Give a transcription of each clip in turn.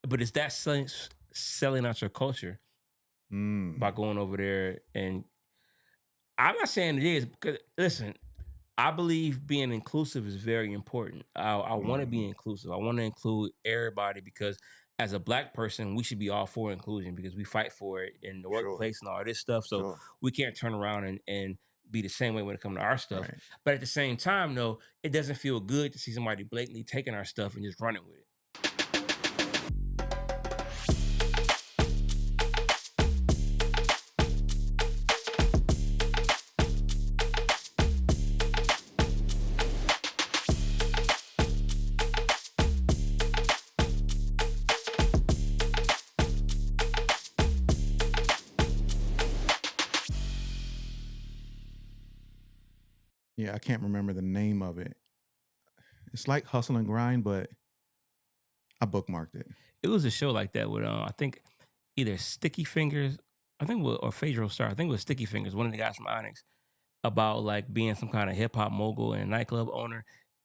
but is that selling out your culture by going over there? And I'm not saying it is, because listen, I believe being inclusive is very important. I want to be inclusive. I want to include everybody, because as a Black person, we should be all for inclusion, because we fight for it in the Sure. workplace and all this stuff. So Sure. we can't turn around and be the same way when it comes to our stuff. Right. But at the same time, though, it doesn't feel good to see somebody blatantly taking our stuff and just running with it. Yeah, I can't remember the name of it. It's like Hustle and Grind, but I bookmarked it. It was a show like that with I think either Sticky Fingers, or Phaedro Star. I think it was Sticky Fingers, one of the guys from Onyx, about like being some kind of hip hop mogul and nightclub owner.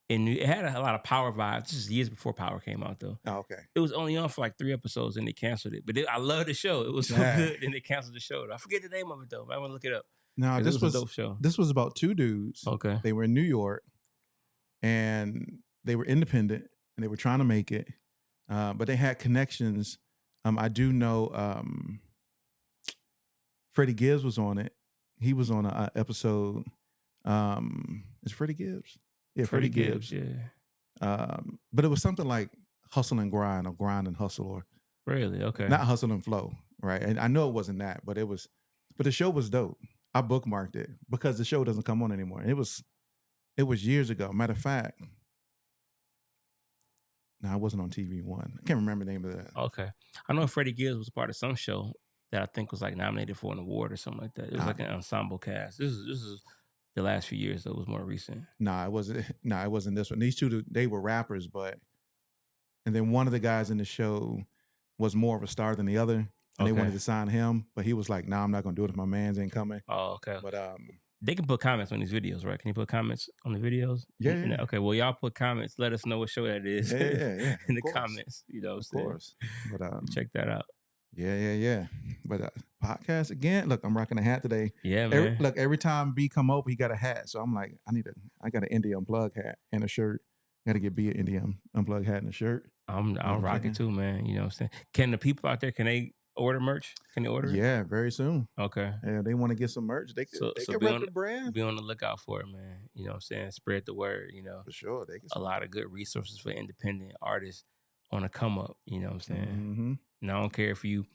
And it had a lot of Power vibes. This is years before Power came out, though. Oh, okay. It was only on for like 3 episodes and they canceled it. But I love the show. It was so Yeah. good, and they canceled the show. I forget the name of it though. I want to look it up. No, 'Cause this it was was a dope show. This was about two dudes. Okay. They were in New York, and they were independent, and they were trying to make it, but they had connections. I do know Freddie Gibbs was on it. He was on an episode. Is Freddie Gibbs? Yeah, Freddie Gibbs. Yeah. But it was something like Hustle and Grind, or Grind and Hustle, or Really? Okay. not Hustle and Flow, right? And I know it wasn't that, but the show was dope. I bookmarked it because the show doesn't come on anymore. It was years ago. Matter of fact, no, I wasn't on TV1. I can't remember the name of that. Okay. I know Freddie Gibbs was a part of some show that I think was like nominated for an award or something like that. It was like an ensemble cast. This is the last few years, though. It was more recent. No, it wasn't. No, it wasn't this one. These two, they were rappers, and then one of the guys in the show was more of a star than the other. And they wanted to sign him, but he was like, "Nah, I'm not gonna do it if my man's ain't coming." Oh, okay. But they can put comments on these videos, right? Can you put comments on the videos? Yeah. Okay. Well, y'all put comments. Let us know what show that is. Yeah. in the comments, you know. Of course. But check that out. Yeah. But podcast again. Look, I'm rocking a hat today. Yeah, man. Every time B come over, he got a hat. So I'm like, I got an Indie Unplugged hat and a shirt. Got to get B an Indie Unplugged hat and a shirt. I'm rocking too, man. You know what I'm saying? Can the people out there, can they order merch? Can they order it? Yeah, very soon. Okay. Yeah, they want to get some merch. They can rep the brand. Be on the lookout for it, man. You know what I'm saying? Spread the word, you know. For sure. They can a lot of good resources for independent artists on the come up, you know what I'm saying? Mm-hmm. And I don't care if you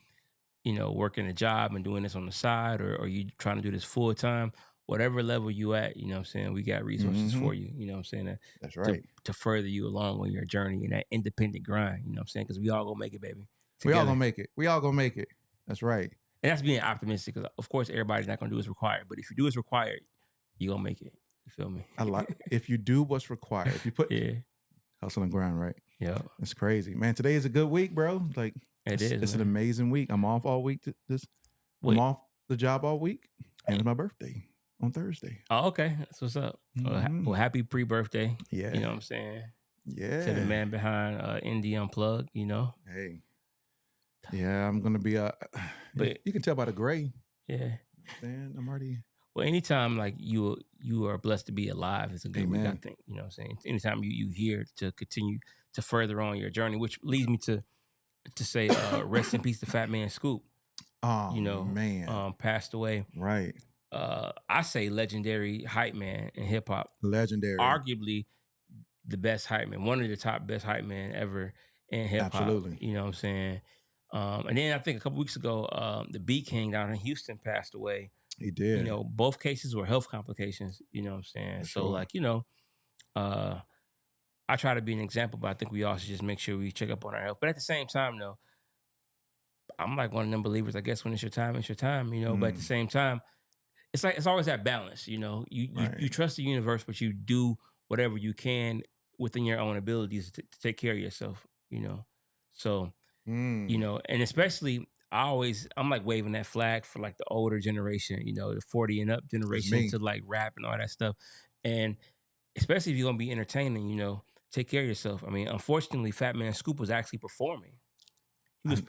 working a job and doing this on the side, or you trying to do this full time, whatever level you at, you know what I'm saying? We got resources for you, you know what I'm saying? That's right. To further you along on your journey in that independent grind, you know what I'm saying? Because we all gonna make it, baby. Together. We all gonna make it. That's right. And that's being optimistic, because of course everybody's not gonna do what's required, but if you do what's required, you're gonna make it. You feel me? I like if you do what's required. If you put hustle and grind, right? Yeah. That's crazy. Man, today is a good week, bro. Like it's an amazing week. I'm off all week. I'm off the job all week. And it's my birthday on Thursday. Oh, okay. That's what's up. Mm-hmm. Well, happy pre-birthday. Yeah. You know what I'm saying? Yeah. To the man behind Indie Unplugged, you know? Hey. Yeah, I'm going to be but you can tell by the gray. Yeah. Man, I'm already. Well, anytime like you are blessed to be alive, it's a good week, I think. You know what I'm saying? Anytime you here to continue to further on your journey, which leads me to say rest in peace to Fatman Scoop. Oh, you know, man. Passed away. Right. I say legendary hype man in hip hop. Legendary. Arguably the best hype man, one of the top best hype man ever in hip hop. Absolutely. You know what I'm saying? And then I think a couple weeks ago, the BeatKing down in Houston passed away. He did. You know, both cases were health complications. You know what I'm saying? So like, you know, I try to be an example, but I think we all should just make sure we check up on our health. But at the same time, though, I'm like one of them believers. I guess when it's your time, it's your time. You know, but at the same time, it's like it's always that balance. You know, you trust the universe, but you do whatever you can within your own abilities to take care of yourself. You know, so you know, and especially I'm like waving that flag for like the older generation. You know, the 40 and up generation to like rap and all that stuff, and especially if you're gonna be entertaining. You know, take care of yourself. I mean, unfortunately, Fatman Scoop was actually performing. He was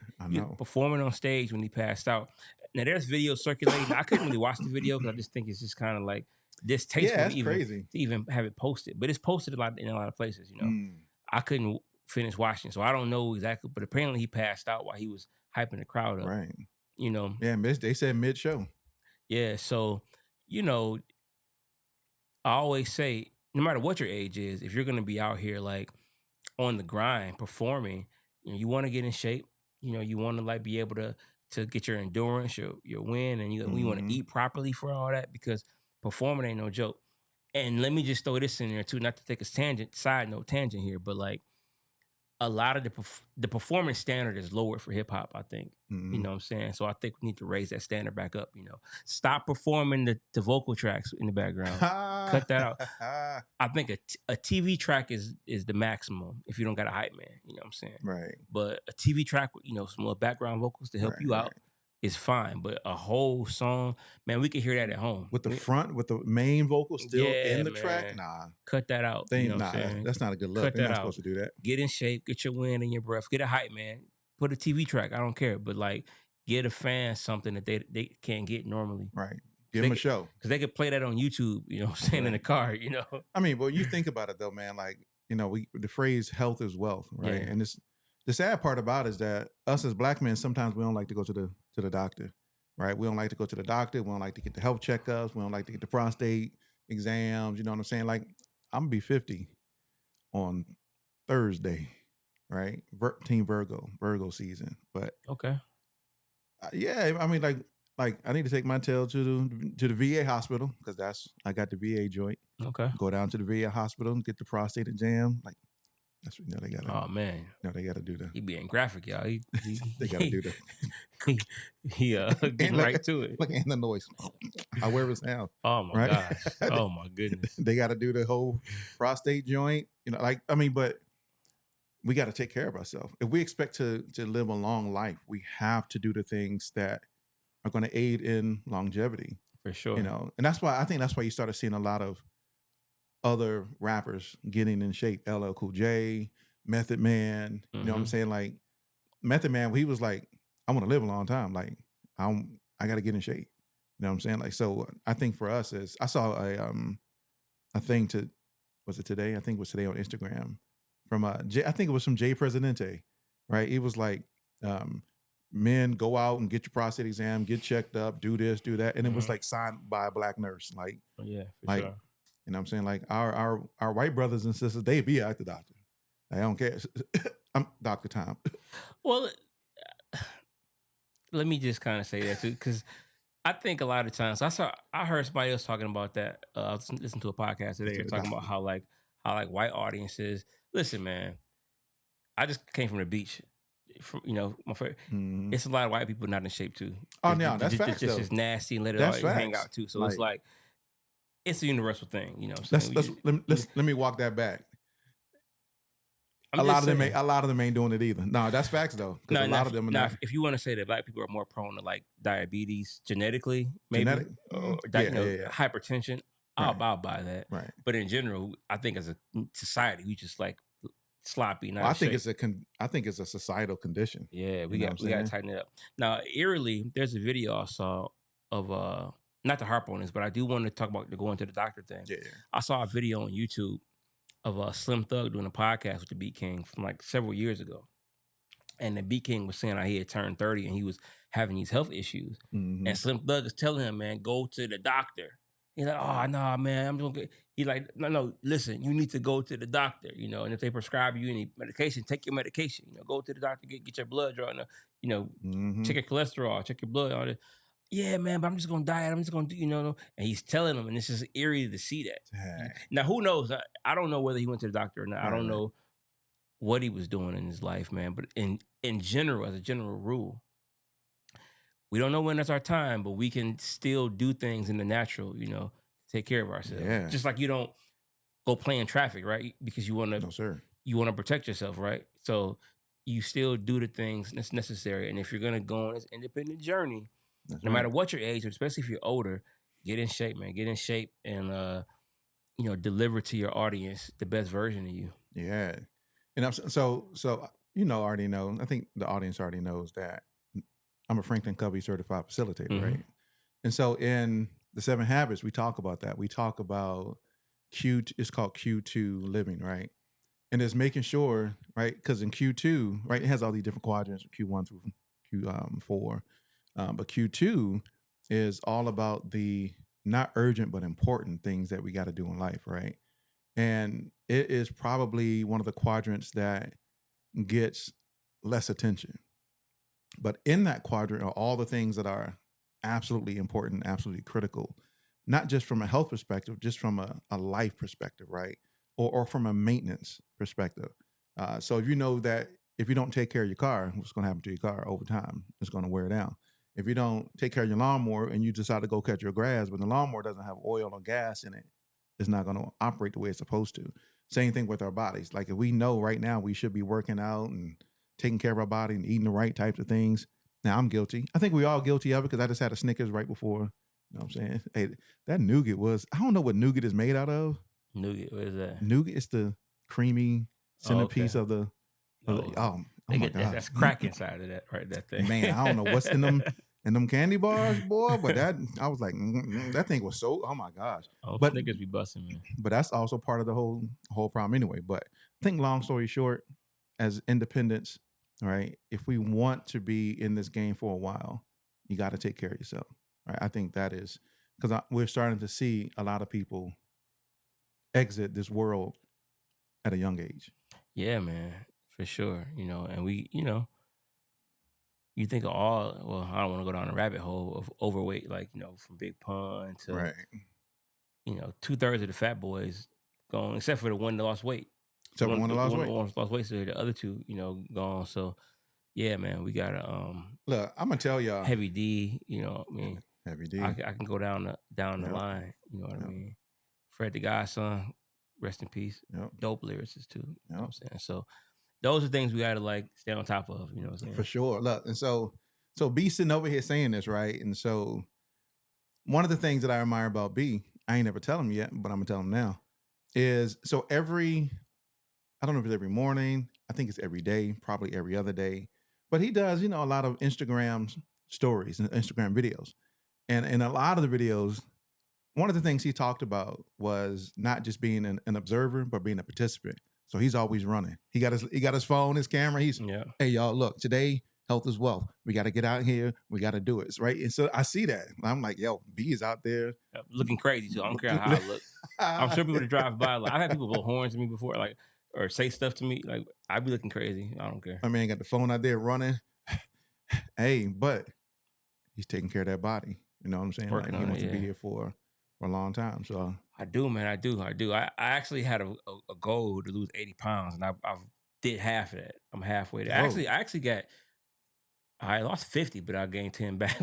performing on stage when he passed out. Now there's videos circulating. I couldn't really watch the video because I just think it's just kind of like distasteful to even have it posted. But it's posted in a lot of places. I couldn't finish watching, so I don't know exactly. But apparently he passed out while he was hyping the crowd up. Right. Yeah, they said mid-show. Yeah, so I always say, no matter what your age is, if you're going to be out here like on the grind performing, you want to get in shape. You want to like be able to get your endurance, your win, and you want to eat properly for all that, because performing ain't no joke. And let me just throw this in there too, not to take a tangent here, but like a lot of the performance standard is lower for hip hop, I think. You know what I'm saying? So I think we need to raise that standard back up. Stop performing the vocal tracks in the background. Cut that out. I think a TV track is the maximum if you don't got a hype man. You know what I'm saying? Right. But a TV track with some little background vocals to help you out is fine. But a whole song, man, we can hear that at home. With the main vocal still in the track? Nah. Cut that out. That's not a good look. They're not supposed to do that. Get in shape, get your wind in your breath, get a hype man. Put a TV track, I don't care. But like get a fan something that they can't get normally. Right. Give them a show. Because they could play that on YouTube, you know what I'm saying, in the car, I mean, well, you think about it though, man, like, the phrase health is wealth, right? Yeah. And the sad part about it is that us as black men, sometimes we don't like to go to the doctor, right? We don't like to go to the doctor. We don't like to get the health checkups. We don't like to get the prostate exams. You know what I'm saying? Like, I'm going to be 50 on Thursday, right? Team Virgo season. But okay. Yeah, I mean, like I need to take my tail to the VA hospital because I got the VA joint. Okay. Go down to the VA hospital and get the prostate exam. Like, that's what they got to. Oh man, they got to do that. He being graphic, y'all. They got to do that. He getting right to it. Look at the noise. However it's now. Oh my gosh. Oh my goodness. They got to do the whole prostate joint. But we got to take care of ourselves. If we expect to live a long life, we have to do the things that are going to aid in longevity. For sure. And that's why you started seeing a lot of other rappers getting in shape. LL Cool J, Method Man, you know what I'm saying? Like Method Man, he was like, I want to live a long time. Like I got to get in shape. You know what I'm saying? Like, so I think for us is, I saw a thing was it today? I think it was today on Instagram from I think it was from Jay Presidente, right? It was like, men go out and get your prostate exam, get checked up, do this, do that. And it was like signed by a black nurse. Like, oh, yeah, for like, sure. You know what I'm saying? Like our white brothers and sisters, they be at the doctor. I don't care. I'm Dr. Tom. Well, let me just kind of say that too, because I think a lot of times I heard somebody else talking about that. I was listening to a podcast today talking about how white audiences. Listen, man, I just came from the beach. My favorite. It's a lot of white people not in shape too. Oh no, that's facts. It's just nasty and let it all hang out too. So it's like it's a universal thing, you know. Let me walk that back. A lot of them ain't doing it either. No, that's facts though. No, a lot of them are not. If you want to say that black people are more prone to like diabetes genetically, maybe hypertension, I'll buy that. Right. But in general, I think as a society, we just like sloppy. I think it's a societal condition. Yeah, we got to tighten it up. Now, eerily, there's a video I saw of not to harp on this, but I do want to talk about the going to the doctor thing. Yeah. I saw a video on YouTube of Slim Thug doing a podcast with the BeatKing from like several years ago. And the BeatKing was saying how he had turned 30 and he was having these health issues. Mm-hmm. And Slim Thug is telling him, man, go to the doctor. He's like, oh, no, man, I'm going to get... He's like, no, listen, you need to go to the doctor, and if they prescribe you any medication, take your medication. Go to the doctor, get your blood drawn, check your cholesterol, check your blood, all that. Yeah, man, but I'm just going to diet. I'm just going to do, and he's telling them, and it's just eerie to see that. Dang. Now, who knows? I don't know whether he went to the doctor or not. Right. I don't know what he was doing in his life, man. But in general, as a general rule, we don't know when that's our time, but we can still do things in the natural, to take care of ourselves. Yeah. Just like you don't go play in traffic, right? Because you want to, no, sir. You want to protect yourself, right? So you still do the things that's necessary. And if you're going to go on this independent journey, no matter what your age, especially if you're older, get in shape, man. Get in shape and, deliver to your audience the best version of you. Yeah. And so already know. I think the audience already knows that I'm a Franklin Covey certified facilitator, right? And so in the 7 Habits, we talk about that. We talk about it's called Q2 living, right? And it's making sure, right? Because in Q2, right, it has all these different quadrants, Q1 through Q4. But Q2 is all about the not urgent but important things that we got to do in life, right? And it is probably one of the quadrants that gets less attention. But in that quadrant are all the things that are absolutely important, absolutely critical, not just from a health perspective, just from a life perspective, right? Or from a maintenance perspective. So if you know that if you don't take care of your car, what's going to happen to your car over time? It's going to wear down. If you don't take care of your lawnmower and you decide to go cut your grass, but the lawnmower doesn't have oil or gas in it, it's not going to operate the way it's supposed to. Same thing with our bodies. Like if we know right now we should be working out and taking care of our body and eating the right types of things. Now I'm guilty. I think we all guilty of it because I just had a Snickers right before. You know what I'm saying? Hey, that nougat I don't know what nougat is made out of. Nougat, what is that? Nougat is the creamy centerpiece of the. Oh my God. That's crack inside of that, right? That thing. Man, I don't know what's in them candy bars, boy. But that I was like, that thing was so. Oh my gosh. But Snickers be busting, man. But that's also part of the whole problem anyway. But I think long story short, as independents, right? If we want to be in this game for a while, you got to take care of yourself, right? I think that is because we're starting to see a lot of people exit this world at a young age. Yeah, man, for sure. And we, you think of all, I don't want to go down a rabbit hole of overweight, like, from Big Pun to, right. 2/3 of the fat boys gone, except for the one that lost weight. Except for the one that lost weight. Lost weight, so the other two, gone. So, yeah, man, we got to, look, I'm going to tell y'all. Heavy D, Heavy D. I can go down the line, you know what I mean? Fred the Godson, rest in peace. Dope lyricist too. You know what I'm saying? So those are things we gotta like stay on top of, you know what I'm saying? For sure. Look, and so B sitting over here saying this, right? And so one of the things that I admire about B, I ain't never tell him yet, but I'm gonna tell him now, is so I don't know if it's every morning, I think it's every day, probably every other day. But he does, a lot of Instagram stories and Instagram videos. And in a lot of the videos, one of the things he talked about was not just being an observer, but being a participant. So he's always running. He got his phone, his camera. Hey y'all, look, today health is wealth. We got to get out here. We got to do it, right? And so I see that. I'm like, yo, B is out there looking crazy too. I don't care how I look. I'm sure people that drive by, like, I've had people blow horns at me before, like, or say stuff to me, like, I'd be looking crazy. I don't care. My man got the phone out there running. Hey, but he's taking care of that body. You know what I'm saying? Working he wants to be here for a long time. So I do, man. I do. I actually had a goal to lose 80 pounds, and I did half of that. I'm halfway there. I actually I lost 50, but I gained 10 back.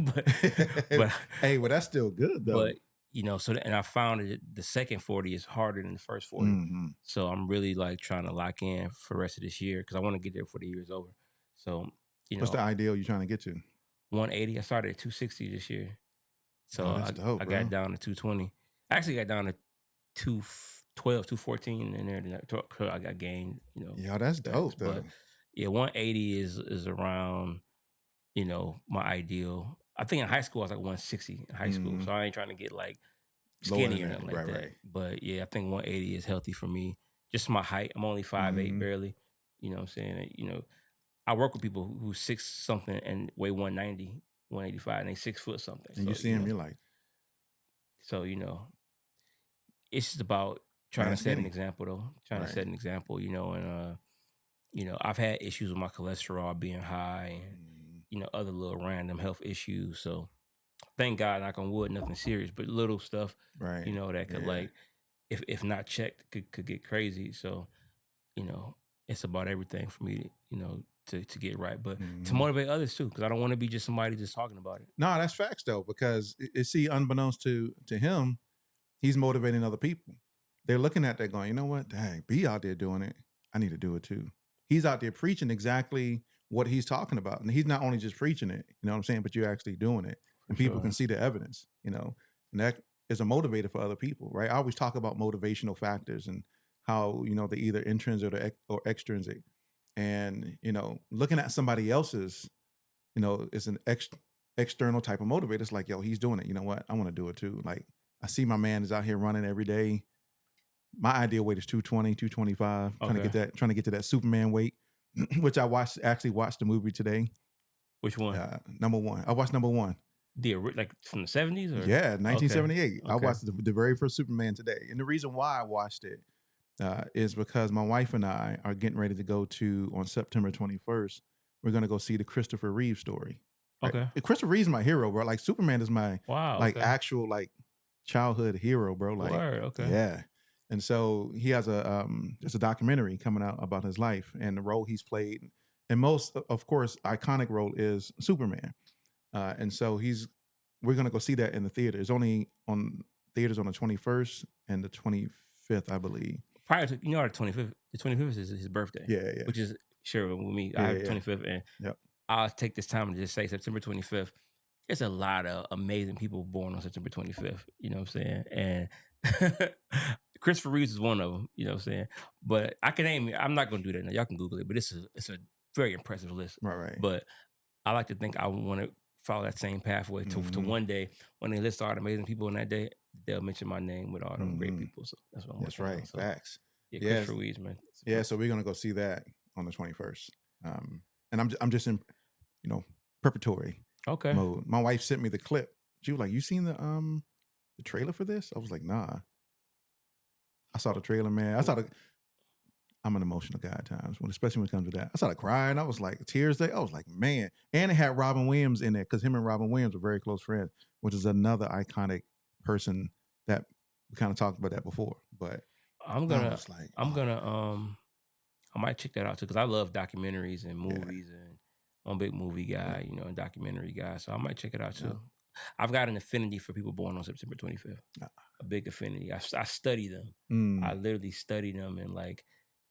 But hey, well, that's still good though. But and I found that the second 40 is harder than the first 40. Mm-hmm. So I'm really like trying to lock in for the rest of this year because I want to get there before the year is over. So what's the ideal you're trying to get to? 180. I started at 260 this year. So I got down to 220. I actually got down to 212, 214 in there. I got gained, Yeah, that's dope though. But yeah, 180 is around, my ideal. I think in high school I was like 160 in high school. So I ain't trying to get like skinny or nothing like that. Right. But yeah, I think 180 is healthy for me. Just my height. I'm only 5'8" barely. You know what I'm saying? I work with people who's 6 something and weigh 190, 185, and they 6 foot something. And so, you see them, you're like. So, it's just about trying to set an example though. Trying to set an example, and I've had issues with my cholesterol being high and other little random health issues. So thank God, knock on wood, nothing serious, but little stuff, that could like, if not checked, could get crazy. So, it's about everything for me to get right, but to motivate others too, because I don't want to be just somebody just talking about it. No, that's facts though, because unbeknownst to him, he's motivating other people. They're looking at that going, you know what? Dang, B out there doing it. I need to do it too. He's out there preaching exactly what he's talking about. And he's not only just preaching it, you know what I'm saying, but you're actually doing it. And people can see the evidence, and that is a motivator for other people, right? I always talk about motivational factors and how, they're either intrinsic or extrinsic. And, you know, looking at somebody else's, you know, it's an external type of motivator. It's like, yo, he's doing it. You know what? I want to do it too. Like, I see my man is out here running every day. My ideal weight is 220, 225. Okay. Trying to get to that Superman weight, which I actually watched the movie today. Which one? Number one. I watched number one. Like from the 70s? Or? Yeah, 1978. Okay. I watched the very first Superman today. And the reason why I watched it is because my wife and I are getting ready to go to, on September 21st, we're going to go see the Christopher Reeve story. Right? Okay. Christopher Reeve's my hero, bro. Like, Superman is my actual like childhood hero, bro. Like, Word, okay. Yeah. And so he has there's a documentary coming out about his life and the role he's played. And most, of course, iconic role is Superman. And so we're going to go see that in the theater. It's only on theaters on the 21st and the 25th, I believe. Prior to, the 25th. The 25th is his birthday. Yeah. Which is sure with me. I have 25th, and I'll take this time to just say September 25th. There's a lot of amazing people born on September 25th. You know what I'm saying? And Christopher Reeves is one of them. You know what I'm saying? But I can name it. I'm not going to do that now. Y'all can Google it. But it's a very impressive list. Right. But I like to think I want to follow that same pathway to one day when they list all the amazing people on that day, they'll mention my name with all them great people. So that's what I'm That's right. So, Facts. Yeah, Christopher Reeves, man. Yeah, so we're gonna go see that on the 21st. And I'm just in, preparatory mode. My wife sent me the clip. She was like, "You seen the trailer for this?" I was like, "Nah." I saw the trailer, man. I'm an emotional guy at times, especially when it comes to that. I started crying. I was like, tears there. I was like, man. And it had Robin Williams in there because him and Robin Williams are very close friends, which is another iconic person that we kind of talked about that before. But I might check that out too because I love documentaries and movies, and I'm a big movie guy, and documentary guy. So I might check it out too. I've got an affinity for people born on September 25th. A big affinity. I study them. I literally study them, and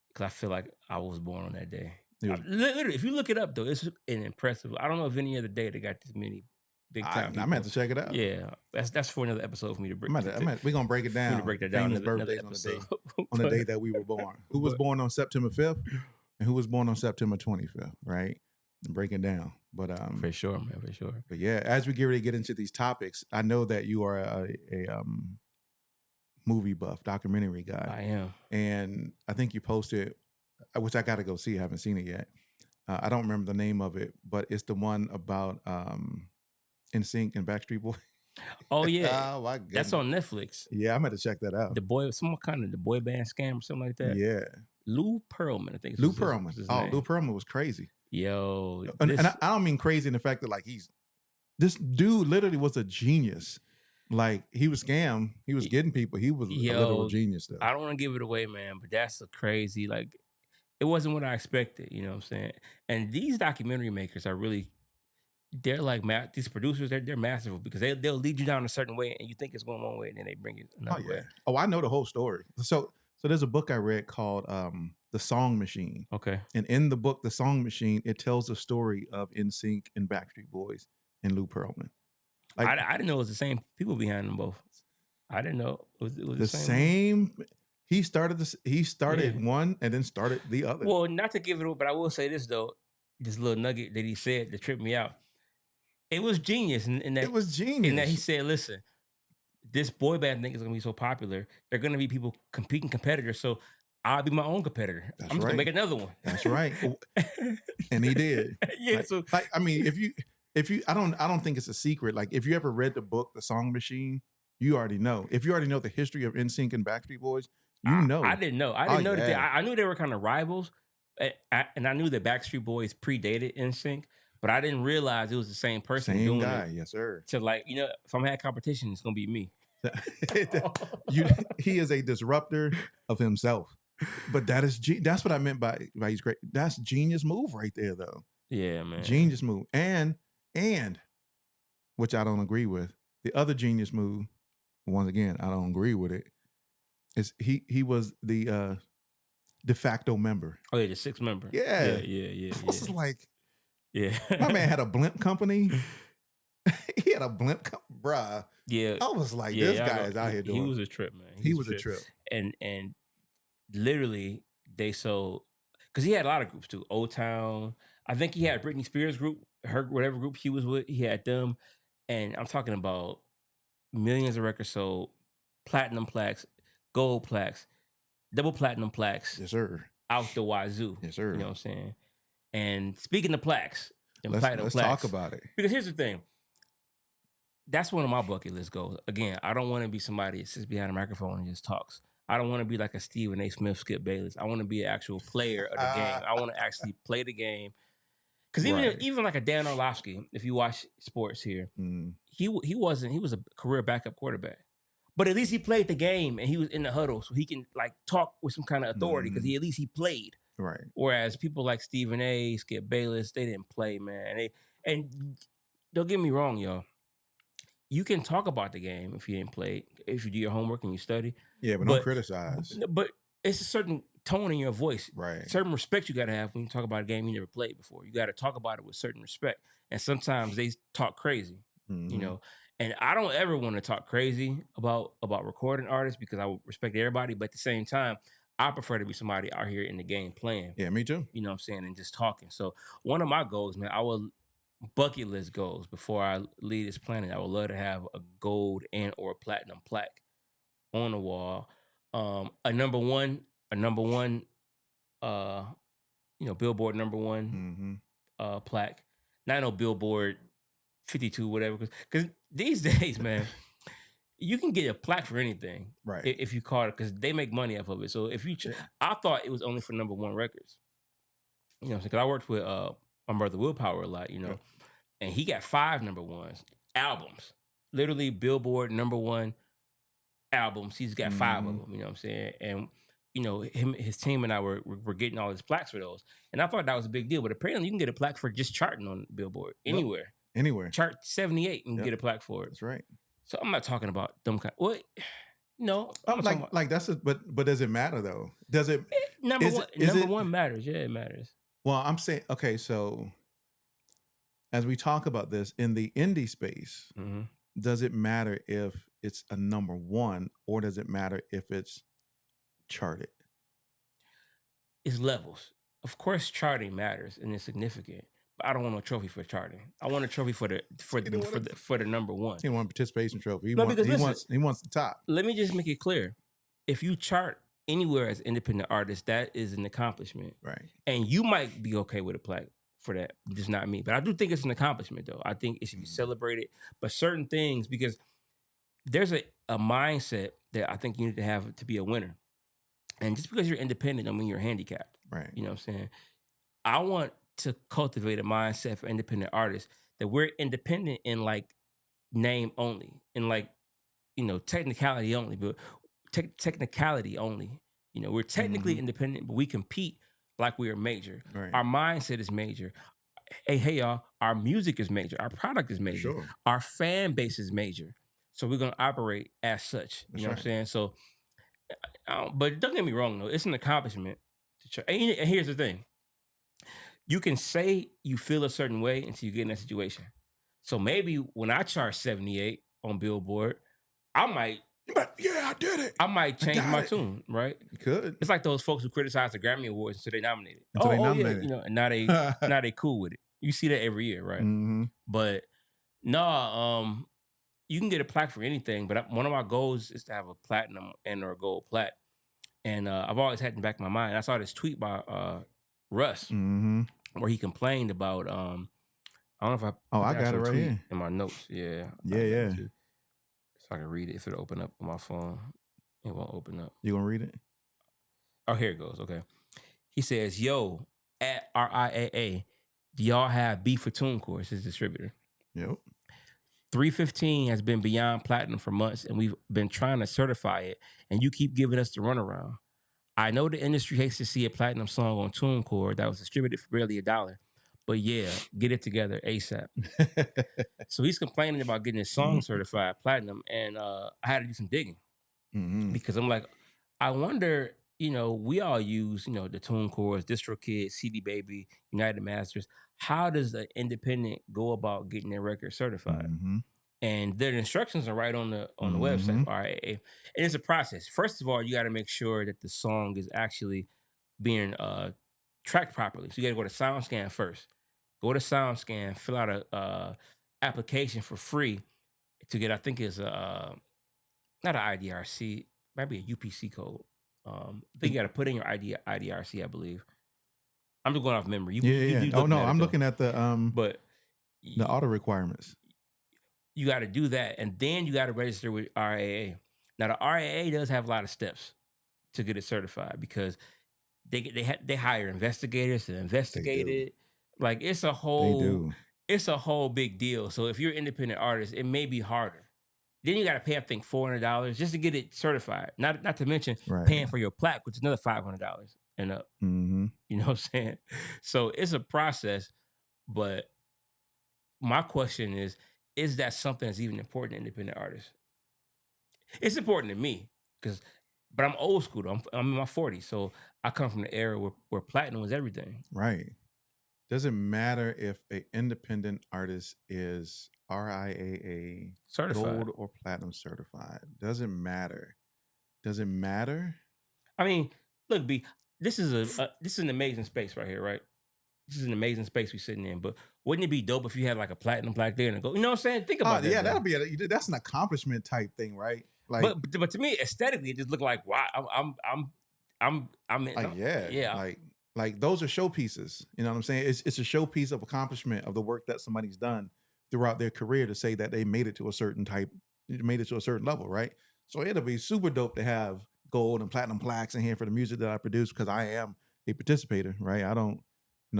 because I feel like I was born on that day. Literally, if you look it up though, it's an impressive. I don't know of any other day that got this many big time people. I'm gonna have to check it out. Yeah, that's for another episode for me to break. We're gonna break it down. To break that down. Famous birthdays on the day that we were born. Who was born on September 5th, and who was born on September 25th, right? And break it down. But for sure, man, for sure. But yeah, as we get ready to get into these topics, I know that you are a movie buff, documentary guy. I am. And I think you posted, which I got to go see. I haven't seen it yet. I don't remember the name of it, but it's the one about NSYNC and Backstreet Boys. Oh yeah. Oh my goodness. That's on Netflix. Yeah, I'm going to check that out. The boy band scam or something like that. Yeah. Lou Pearlman, I think. Lou Pearlman. Lou Pearlman was crazy. Yo. And I don't mean crazy in the fact that this dude literally was a genius. Like, he was scam. He was getting people. He was a literal genius though. I don't want to give it away, man, but that's a crazy, it wasn't what I expected, you know what I'm saying? And these documentary makers are really, they're like, these producers, they're masterful because they'll lead you down a certain way and you think it's going one way and then they bring it another way. Oh, I know the whole story. So there's a book I read called The Song Machine. Okay. And in the book, The Song Machine, it tells the story of NSYNC and Backstreet Boys and Lou Pearlman. I didn't know it was the same people behind them both. I didn't know it was the same. He started one and then started the other. Well, not to give it away, but I will say this though, this little nugget that he said that tripped me out. It was genius in that. It was genius. In that he said, listen, this boy band thing is going to be so popular. They're going to be people competing competitors. So I'll be my own competitor. I'm just going to make another one. That's right. And he did. Yeah. I mean, if you, I don't think it's a secret. Like, if you ever read the book, The Song Machine, you already know. If you already know the history of NSYNC and Backstreet Boys, you know. I didn't know. I didn't know that. I knew they were kind of rivals, and I knew that Backstreet Boys predated NSYNC, but I didn't realize it was the same person doing it. Yes, sir. So, if I'm having competition, it's gonna be me. He is a disruptor of himself. But that's what I meant by he's great. That's genius move right there, though. Yeah, man. Genius move. And which I don't agree with. The other genius move, once again, I don't agree with it. Is he was the de facto member. Oh yeah, the sixth member. Yeah. I was like, my man had a blimp company. He had a blimp, bruh. Yeah. I was like, this guy is out here doing. He was a trip, man. He was a trip. And literally, they sold, because he had a lot of groups too. Old Town. I think he had Britney Spears group, her whatever group he was with. He had them, and I'm talking about millions of records sold, platinum plaques, gold plaques, double platinum plaques. Yes, sir. Out the wazoo. Yes, sir. You know what I'm saying? And speaking of plaques and let's talk about it. Because here's the thing. That's one of my bucket list goals. Again, I don't want to be somebody that sits behind a microphone and just talks. I don't want to be like a Stephen A. Smith, Skip Bayless. I want to be an actual player of the game. I want to actually play the game. Because even like a Dan Orlovsky, if you watch sports here, he was a career backup quarterback. But at least he played the game and he was in the huddle, so he can like talk with some kind of authority because at least he played. Right. Whereas people like Stephen A., Skip Bayless, they didn't play, man. And don't get me wrong, y'all. You can talk about the game if you didn't play, if you do your homework and you study. Yeah, but don't criticize. But it's a certain tone in your voice. Right. Certain respect you got to have when you talk about a game you never played before. You got to talk about it with certain respect. And sometimes they talk crazy, you know. And I don't ever want to talk crazy about recording artists because I respect everybody. But at the same time, I prefer to be somebody out here in the game playing. Yeah, me too. You know what I'm saying? And just talking. So one of my goals, man, bucket list goals before I leave this planet, I would love to have a gold and or platinum plaque on the wall. A number one, Billboard number one plaque. Not no Billboard 52, whatever. Because these days, man, you can get a plaque for anything, right? If you call it, because they make money off of it. So if you, I thought it was only for number one records. You know, because I worked with my brother Willpower a lot, you know, and he got 5 number ones albums, literally Billboard number one albums. He's got 5 of them. You know what I'm saying? And you know, his team and I were getting all his plaques for those, and I thought that was a big deal. But apparently, you can get a plaque for just charting on Billboard anywhere. Anywhere. Chart 78 and get a plaque for it. That's right. So I'm not talking about them kind. What? No, I'm like that's it. But does it matter though? Does it? Number one matters. Yeah, it matters. Well, I'm saying okay. So as we talk about this in the indie space, does it matter if it's a number one or does it matter if it's charted? It's levels. Of course, charting matters and it's significant. But I don't want no trophy for charting. I want a trophy for the number one. He want a participation trophy. He wants the top. Let me just make it clear. If you chart anywhere as an independent artist, that is an accomplishment. Right. And you might be okay with a plaque for that. Just not me. But I do think it's an accomplishment though. I think it should be celebrated. But certain things, because there's a mindset that I think you need to have to be a winner. And just because you're independent don't mean you're handicapped. Right. You know what I'm saying? I want to cultivate a mindset for independent artists that we're independent in like name only, in like, you know, technicality only, but technicality only. You know, we're technically independent, but we compete like we are major. Right. Our mindset is major. Hey, y'all, our music is major. Our product is major. Sure. Our fan base is major. So we're going to operate as such. You know what I'm saying? So, but don't get me wrong, though. It's an accomplishment. And here's the thing. You can say you feel a certain way until you get in that situation. So maybe when I chart 78 on Billboard, I might... But yeah, I did it. I might change my tune, right? You could. It's like those folks who criticize the Grammy Awards until they nominate it. Yeah, you know, and now they cool with it. You see that every year, right? But no, you can get a plaque for anything. But one of my goals is to have a platinum and or a gold plaque. And I've always had in the back of my mind. I saw this tweet by Russ where he complained about. I don't know if I got it right here in my notes. Yeah. So I can read it. If it'll open up on my phone, it won't open up. You gonna read it? Oh, here it goes. Okay. He says, "Yo, at RIAA, do y'all have beef for TuneCore?" It's his distributor. Yep. 315 has been beyond platinum for months, and we've been trying to certify it, and you keep giving us the runaround. I know the industry hates to see a platinum song on TuneCore that was distributed for barely $1. But yeah, get it together ASAP. So he's complaining about getting his song certified platinum, and I had to do some digging because I'm like, I wonder, you know, we all use, you know, the TuneCores, DistroKid, CD Baby, United Masters. How does the independent go about getting their record certified? And their instructions are right on the website for RIAA. And it's a process. First of all, you got to make sure that the song is actually being track properly. So you got to go to SoundScan first. Go to SoundScan, fill out a application for free to get. I think it's not an IDRC, might be a UPC code. I think you got to put in your IDRC, I believe. I'm just going off memory. Yeah. Oh no, I'm looking at the but auto requirements. You got to do that, and then you got to register with RIAA. Now the RIAA does have a lot of steps to get it certified because they hire investigators to investigate it. Like it's a whole big deal. So if you're an independent artist, it may be harder. Then you got to pay, I think, $400 just to get it certified. Not to mention paying for your plaque, which is another $500 and up. Mm-hmm. You know what I'm saying? So it's a process. But my question is that something that's even important to independent artists? It's important to me but I'm old school though. I'm in my 40s, so I come from the era where platinum was everything. Right. Doesn't matter if an independent artist is RIAA certified, gold or platinum certified. Doesn't matter. Does it matter? I mean, look, B, this is an amazing space right here, right? This is an amazing space we're sitting in. But wouldn't it be dope if you had like a platinum plaque there and go, you know what I'm saying? Think about that. Yeah, that's an accomplishment type thing, right? Like, but to me, aesthetically, it just looked like, wow, I'm like those are showpieces. You know what I'm saying? It's a showpiece of accomplishment of the work that somebody's done throughout their career to say that they made it to a certain level, right? So it'll be super dope to have gold and platinum plaques in here for the music that I produce because I am a participator, right? I don't,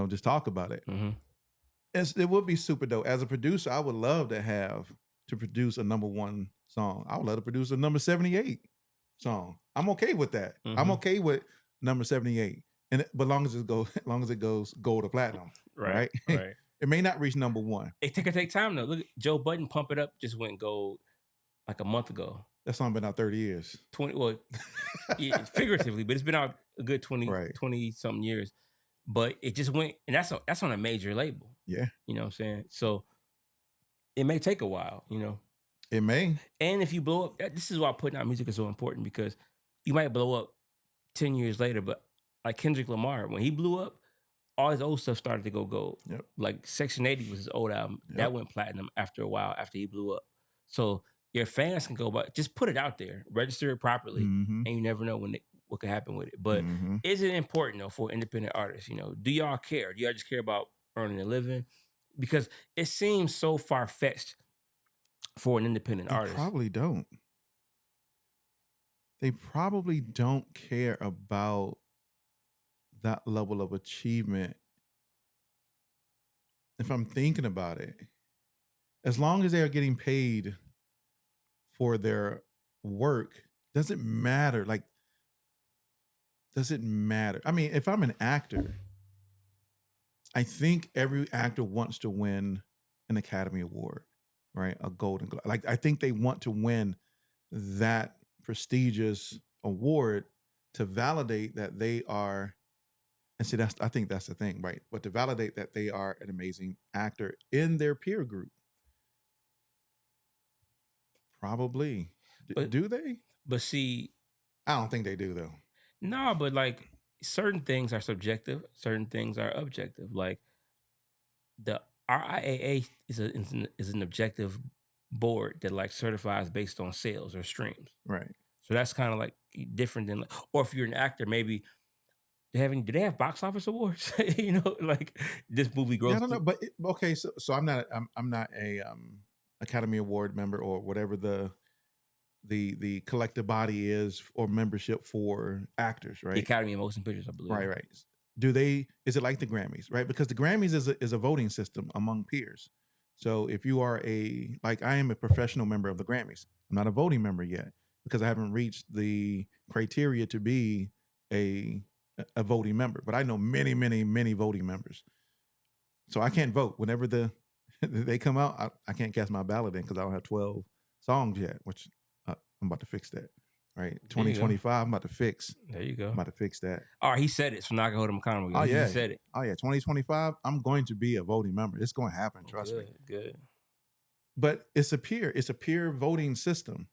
just talk about it. Mm-hmm. It would be super dope. As a producer, I would love to produce a number 1 song. I would love to produce a number 78 song. I'm okay with that. Mm-hmm. I'm okay with number 78. But long as it goes gold or platinum, right? It may not reach number 1. It can take time though. Look, Joe Budden, Pump It Up just went gold like a month ago. That song been out 30 years. 20, well, figuratively, but it's been out a good 20 something years. But it just went, and that's on a major label. Yeah. You know what I'm saying? So it may take a while, It may. And if you blow up, this is why putting out music is so important because you might blow up 10 years later, but like Kendrick Lamar, when he blew up, all his old stuff started to go gold. Yep. Like Section 80 was his old album. Yep. That went platinum after a while, after he blew up. So your fans can go, but just put it out there, register it properly, and you never know what could happen with it. But is it important though for independent artists? Do y'all care? Do y'all just care about earning a living? Because it seems so far-fetched for an independent artist. They probably don't care about that level of achievement. If I'm thinking about it, as long as they're getting paid for their work, doesn't matter. Like, does it matter? I mean, if I'm an actor, I think every actor wants to win an Academy Award, right? A Golden Globe. Like, I think they want to win that prestigious award to validate that they are, and see, I think that's the thing, right? But to validate that they are an amazing actor in their peer group. Probably. Do they? But see, I don't think they do though. No, but like certain things are subjective, certain things are objective. Like the RIAA is an objective board that like certifies based on sales or streams. Right. So that's kind of like different than, or if you're an actor, maybe do they have box office awards? Like this movie grows. Yeah, I don't know, but okay. So I'm not a Academy Award member or whatever the collective body is or membership for actors, right? The Academy of Motion Pictures, I believe. Right. Is it like the Grammys, right? Because the Grammys is a voting system among peers. So if you are I am a professional member of the Grammys. I'm not a voting member yet because I haven't reached the criteria to be a voting member. But I know many, many, many voting members. So I can't vote. Whenever they come out, I can't cast my ballot in because I don't have 12 songs yet, which I'm about to fix that. Right, 2025. I'm about to fix. There you go. I'm about to fix that. All right, he said it, so now I can hold him accountable. Oh yeah, he said it. Oh yeah, 2025. I'm going to be a voting member. It's going to happen. Trust me. Good. But it's a peer voting system.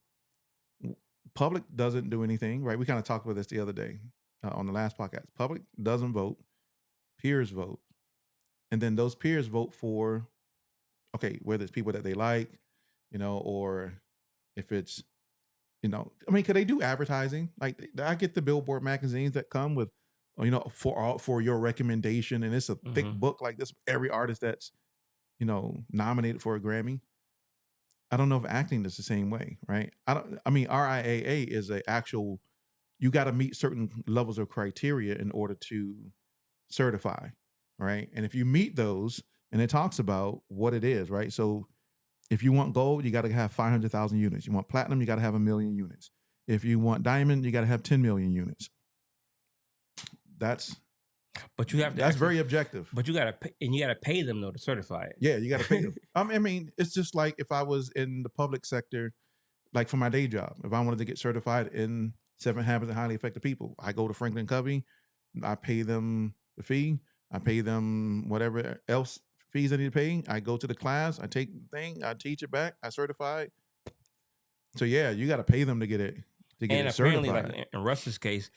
Public doesn't do anything, right? We kind of talked about this the other day on the last podcast. Public doesn't vote. peers vote. And then those peers vote for, okay, whether it's people that they like, or if it's, I mean, could they do advertising? Like I get the Billboard magazines that come with, for your recommendation, and it's a thick book like this. Every artist that's, nominated for a Grammy. I don't know if acting is the same way, right? I mean, RIAA is a actual. You got to meet certain levels of criteria in order to certify, right? And if you meet those, and it talks about what it is, right? So if you want gold, you got to have 500,000 units. You want platinum, you got to have 1 million units. If you want diamond, you got to have 10 million units. That's very objective. But you got to pay, and you got to pay them though to certify it. Yeah, you got to pay them. I mean, it's just like if I was in the public sector, like for my day job, if I wanted to get certified in 7 Habits of Highly Effective People, I go to Franklin Covey, I pay them the fee, I pay them whatever else fees I need to pay. I go to the class, I take the thing, I teach it back, I certify. So yeah, you got to pay them to get it and apparently, certified. Like in Russ's case,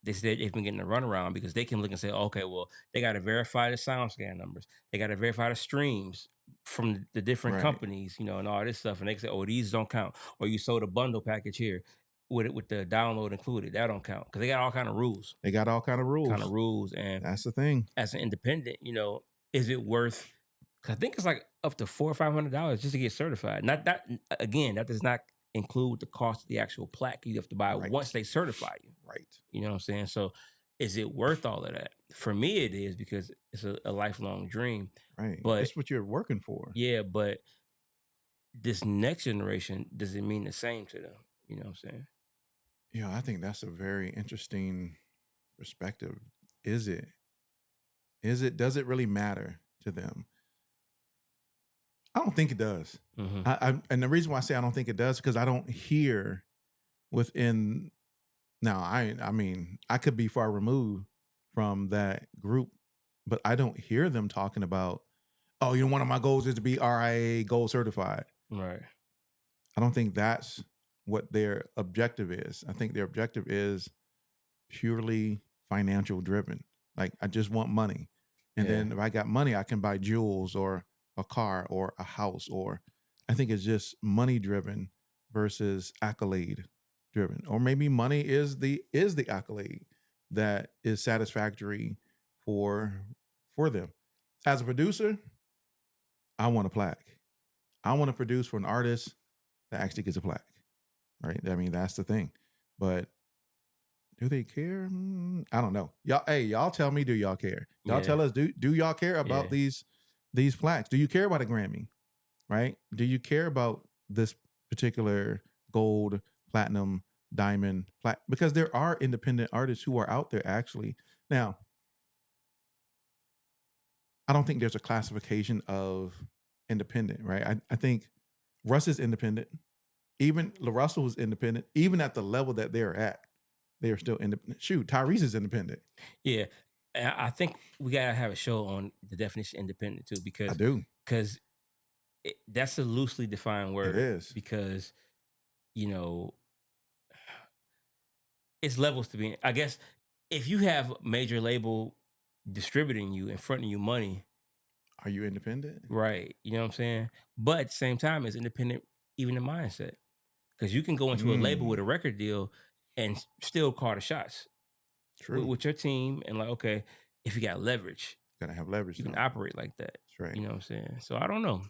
they said they've been getting a runaround because they can look and say, okay, well, they got to verify the sound scan numbers, they got to verify the streams from the different companies, and all this stuff, and they can say, oh, these don't count, or you sold a bundle package here with the download included, that don't count, because they got all kind of rules. And that's the thing. As an independent, is it worth? Because I think it's like up to $400 or $500 just to get certified. Not that, again, that does not include the cost of the actual plaque you have to buy once they certify you. Right. You know what I'm saying? So is it worth all of that? For me, it is, because it's a lifelong dream. Right. But that's what you're working for. Yeah, but this next generation, does it mean the same to them? You know what I'm saying? Yeah, I think that's a very interesting perspective. Does it really matter to them? I don't think it does. And the reason why I say I don't think it does, because I don't hear within. Now, I mean, I could be far removed from that group, but I don't hear them talking about, oh, one of my goals is to be RIAA gold certified. Right. I don't think that's what their objective is. I think their objective is purely financial driven. Like, I just want money. And then if I got money, I can buy jewels or a car or a house, or I think it's just money driven versus accolade driven. Or maybe money is the accolade that is satisfactory for them. As a producer, I want a plaque. I want to produce for an artist that actually gets a plaque. Right? I mean, that's the thing. But do they care? I don't know. Y'all tell me, do y'all care? Y'all tell us, do y'all care about these plaques? Do you care about a Grammy? Right? Do you care about this particular gold, platinum, diamond, plaque? Because there are independent artists who are out there actually. Now, I don't think there's a classification of independent, right? I think Russ is independent. Even Russell was independent. Even at the level that they're at, they are still independent. Shoot, Tyrese is independent. Yeah. I think we got to have a show on the definition of independent too, because I do. Because that's a loosely defined word. It is. Because, it's levels to be, I guess, if you have major label distributing you and fronting you money. Are you independent? Right. You know what I'm saying? But at the same time, it's independent even in mindset. Because you can go into a label with a record deal and still call the shots. True. With your team, and like, okay, if you got leverage. Gotta have leverage. You can operate like that. That's right. You know what I'm saying? So I don't know.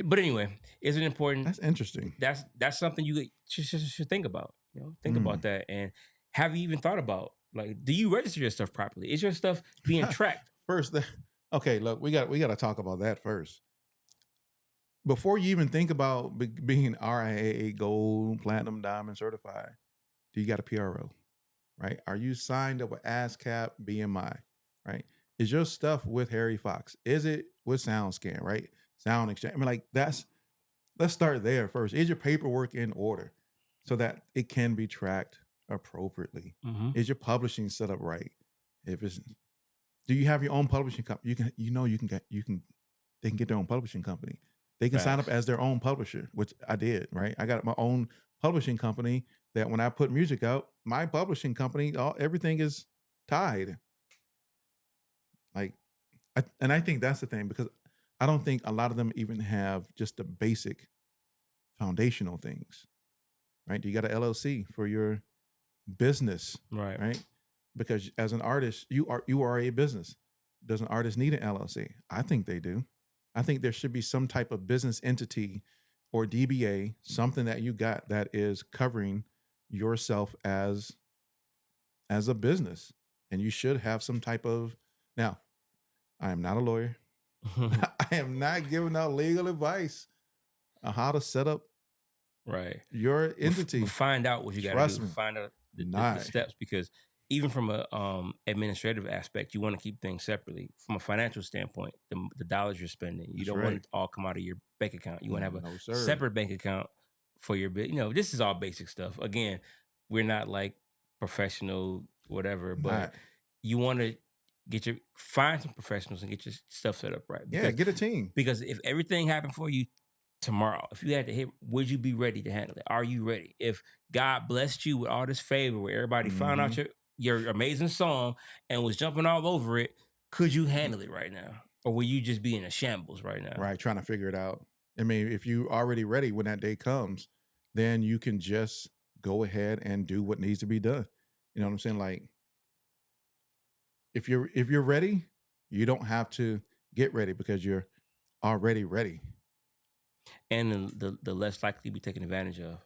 But anyway, is it important? That's interesting. That's something you should think about. Think about that. And have you even thought about, like, do you register your stuff properly? Is your stuff being tracked? First, okay, look, we got to talk about that first. Before you even think about being RIAA gold, platinum, diamond certified, do you got a PRO? Right? Are you signed up with ASCAP, BMI? Right? Is your stuff with Harry Fox? Is it with SoundScan? Right? Sound Exchange. I mean, like, let's start there first. Is your paperwork in order so that it can be tracked appropriately? Is your publishing set up right? Do you have your own publishing company? They can get their own publishing company. They can sign up as their own publisher, which I did, right? I got my own publishing company that when I put music out, my publishing company, everything is tied. Like, I think that's the thing, because I don't think a lot of them even have just the basic foundational things, right? You got an LLC for your business, right? Because as an artist, you are a business. Does an artist need an LLC? I think they do. I think there should be some type of business entity or DBA, something that you got that is covering yourself as a business, and you should have some type of. Now, I am not a lawyer. I am not giving out legal advice on how to set up your entity. Find out what you got to do. Find out the steps, because even from a administrative aspect, you want to keep things separately. From a financial standpoint, the dollars you're spending, you don't want it to all come out of your bank account. You want to have a separate bank account for your bit. This is all basic stuff. Again, we're not like professional whatever, but you want to find some professionals and get your stuff set up right. Because, get a team. Because if everything happened for you tomorrow, if you had to hit, would you be ready to handle it? Are you ready? If God blessed you with all this favor, where everybody found out your amazing song and was jumping all over it, could you handle it right now? Or will you just be in a shambles right now? Right, trying to figure it out. I mean, if you already ready when that day comes, then you can just go ahead and do what needs to be done. You know what I'm saying? Like, if you're ready, you don't have to get ready because you're already ready. And the less likely to be taken advantage of.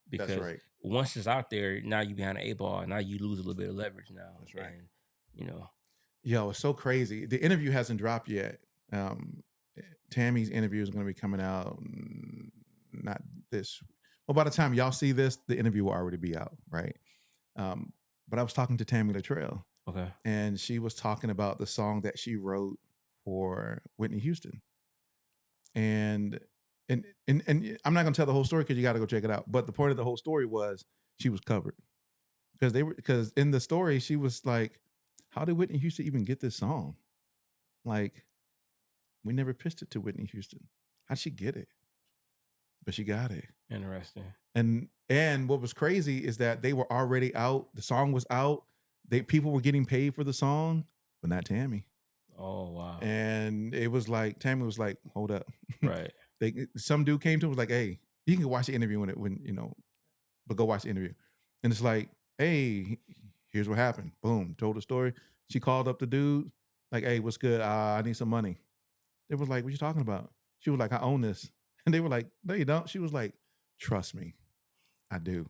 Because that's once it's out there, now you behind an 8-ball. Now you lose a little bit of leverage now. That's right. And, Yo, it's so crazy. The interview hasn't dropped yet. Tammy's interview is going to be coming out not this. Well, by the time y'all see this, the interview will already be out, right? But I was talking to Tammy Latrell. Okay. And she was talking about the song that she wrote for Whitney Houston. And I'm not going to tell the whole story because you got to go check it out. But the point of the whole story was she was covered. Because in the story, she was like, how did Whitney Houston even get this song? Like, we never pitched it to Whitney Houston. How'd she get it? But she got it. Interesting. And what was crazy is that they were already out. The song was out. People were getting paid for the song, but not Tammy. Oh, wow. And it was like, Tammy was like, hold up. Right. Some dude came to him, was like, hey, you can watch the interview but go watch the interview. And it's like, hey, here's what happened. Boom, told the story. She called up the dude, like, hey, what's good? I need some money. They was like, what you talking about? She was like, I own this. And they were like, no, you don't. She was like, trust me, I do.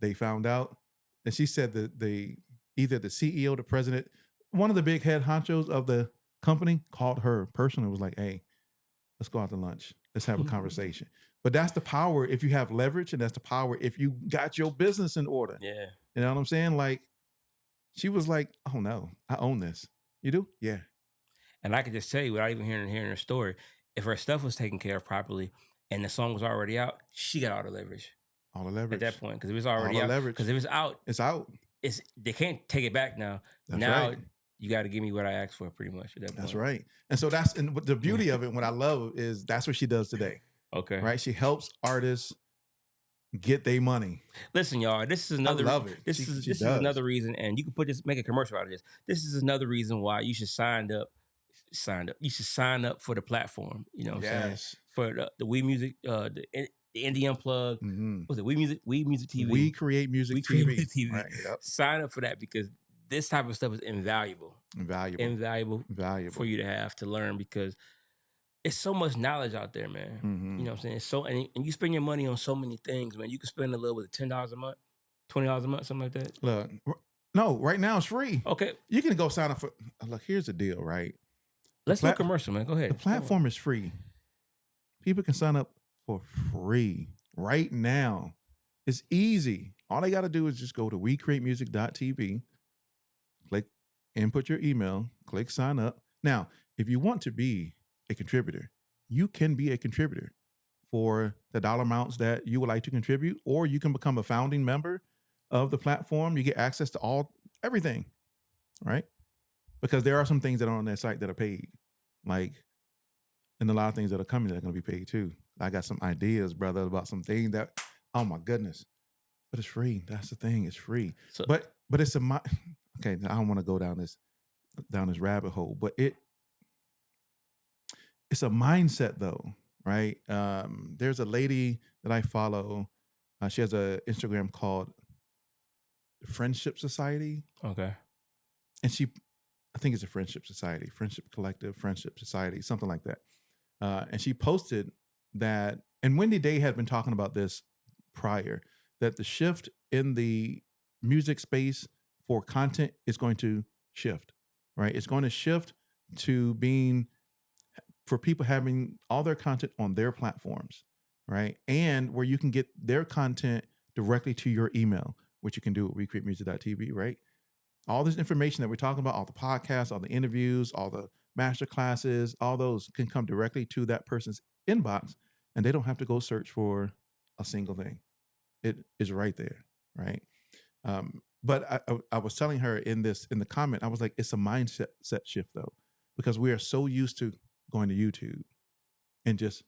They found out. And she said that either the CEO, the president, one of the big head honchos of the company called her personally and was like, hey, let's go out to lunch. Let's have a conversation. But that's the power if you have leverage, and that's the power if you got your business in order. Yeah. You know what I'm saying? Like, she was like, oh no, I own this. You do? Yeah. And I could just tell you, without even hearing her story, if her stuff was taken care of properly and the song was already out, she got all the leverage. All the leverage. At that point, because it was already out. Because if it's out. It's out. They can't take it back now. That's now right. You got to give me what I asked for, pretty much. At that point. That's right. And so and the beauty of it, what I love is that's what she does today. Okay. Right? She helps artists get their money. Listen, y'all, this is another. I love it. This is another reason, and you can make a commercial out of this. This is another reason why you should sign up. You should sign up for the platform. You know what I'm saying? For the We Music, the Indie Unplugged. Mm-hmm. What's it? We Music TV. We Create Music TV. Right. Yep. Sign up for that, because this type of stuff is invaluable for you to have to learn, because it's so much knowledge out there, man. Mm-hmm. You know what I'm saying? And you spend your money on so many things, man. You can spend a little with $10 a month, $20 a month, something like that. Look, no, right now it's free. Okay. You can go sign up for, look, here's the deal, right? Let's do a commercial, man. Go ahead. The platform is free. People can sign up for free right now. It's easy. All they got to do is just go to wecreatemusic.tv, click input your email, click sign up. Now, if you want to be a contributor, you can be a contributor for the dollar amounts that you would like to contribute, or you can become a founding member of the platform. You get access to everything, right? Because there are some things that are on that site that are paid, and a lot of things that are coming that are going to be paid too. I got some ideas, brother, about some things that, oh my goodness, but it's free. That's the thing, it's free. So, but it's okay. I don't want to go down this. down this rabbit hole. But it's a mindset though, right? There's a lady that I follow. She has an Instagram called Friendship Society. Okay. And I think it's a Friendship Society, Friendship Collective, Friendship Society, something like that. And she posted that, and Wendy Day had been talking about this prior, that the shift in the music space for content is going to shift, right? It's going to shift to being for people having all their content on their platforms, right? And where you can get their content directly to your email, which you can do at recreatemusic.tv, right? All this information that we're talking about, all the podcasts, all the interviews, all the master classes, all those can come directly to that person's inbox, and they don't have to go search for a single thing. It is right there, right? But I was telling her in the comment, I was like, it's a mindset shift though, because we are so used to going to YouTube and just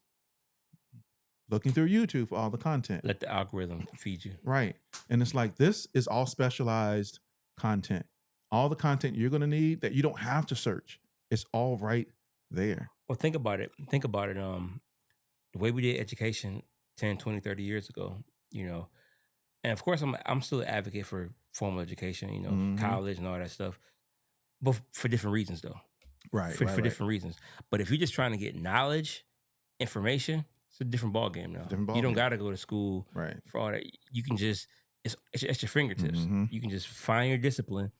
looking through YouTube for all the content. Let the algorithm feed you. Right. And it's like, this is all specialized content. All the content you're going to need that you don't have to search. It's all right there. Well, think about it. The way we did education 10, 20, 30 years ago, and of course I'm still an advocate for formal education, college and all that stuff, but for different reasons though. Right. For different reasons. But if you're just trying to get knowledge, information, it's a different ballgame now. You don't got to go to school for all that. You can just, it's at your fingertips. Mm-hmm. You can just find your discipline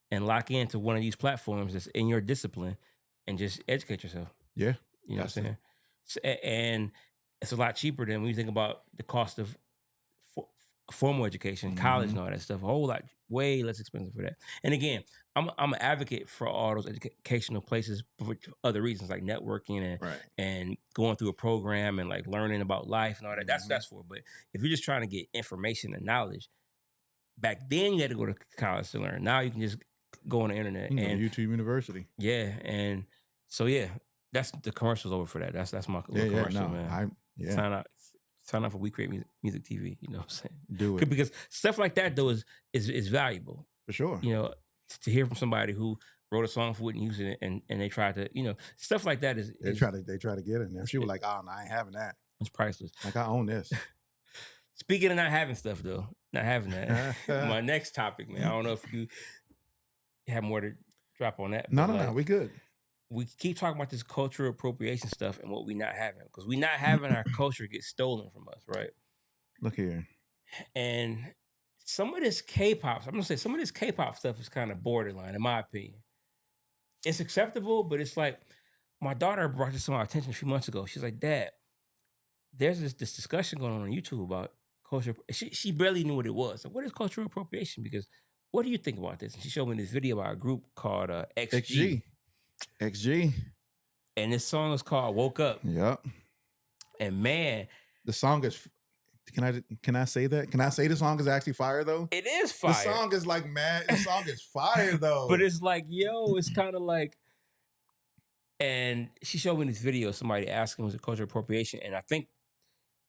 and lock into one of these platforms that's in your discipline and just educate yourself. Yeah. You know what I'm saying? And it's a lot cheaper than when you think about the cost of formal education, college and all that stuff. A whole lot, way less expensive for that. And again, I'm an advocate for all those educational places for other reasons, like networking and going through a program and like learning about life and all that. That's for it. But if you're just trying to get information and knowledge, back then you had to go to college to learn. Now you can just go on the internet and YouTube University. Yeah, and so that's the commercial's over for that. That's my commercial, man. Sign up for We Create Music TV. You know what I'm saying? Do it. Because stuff like that though is valuable. For sure. To hear from somebody who wrote a song for Whitney Houston and they tried to, stuff like that is they try to get in there. She was like, oh no, I ain't having that. It's priceless. Like, I own this. Speaking of not having stuff though, not having that. My next topic, man. I don't know if you have more to drop on that. No, we good. We keep talking about this cultural appropriation stuff and what we not having, because we not having our culture get stolen from us, right? Look here. And some of this K-pop, I'm gonna say some of this K-pop stuff is kind of borderline, in my opinion. It's acceptable, but it's like, my daughter brought this to my attention a few months ago. She's like, Dad, there's this discussion going on YouTube about culture. She barely knew what it was. Like, what is cultural appropriation? Because what do you think about this? And she showed me this video about a group called XG. And this song is called Woke Up. Yep. And man, the song is, can I say that? Can I say the song is actually fire though? It is fire. The song is like mad. The song is fire though. But it's like, it's kind of like, and she showed me this video, somebody asking was it cultural appropriation, and I think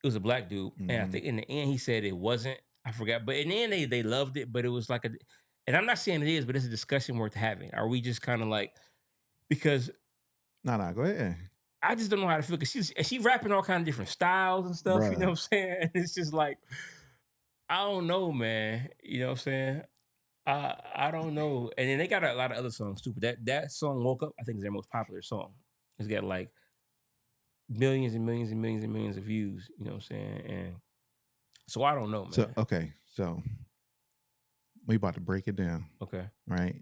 it was a black dude. And I think in the end he said it wasn't. I forgot. But in the end they loved it, but it was like and I'm not saying it is, but it's a discussion worth having. Are we just kind of like, because No, go ahead. I just don't know how to feel, because she rapping all kind of different styles and stuff. You know what I'm saying? And it's just like, I don't know, man. You know what I'm saying? I don't know. And then they got a lot of other songs too. But that song Woke Up, I think, is their most popular song. It's got like millions and millions and millions and millions of views. You know what I'm saying? And so I don't know, man. So we about to break it down. Okay. Right.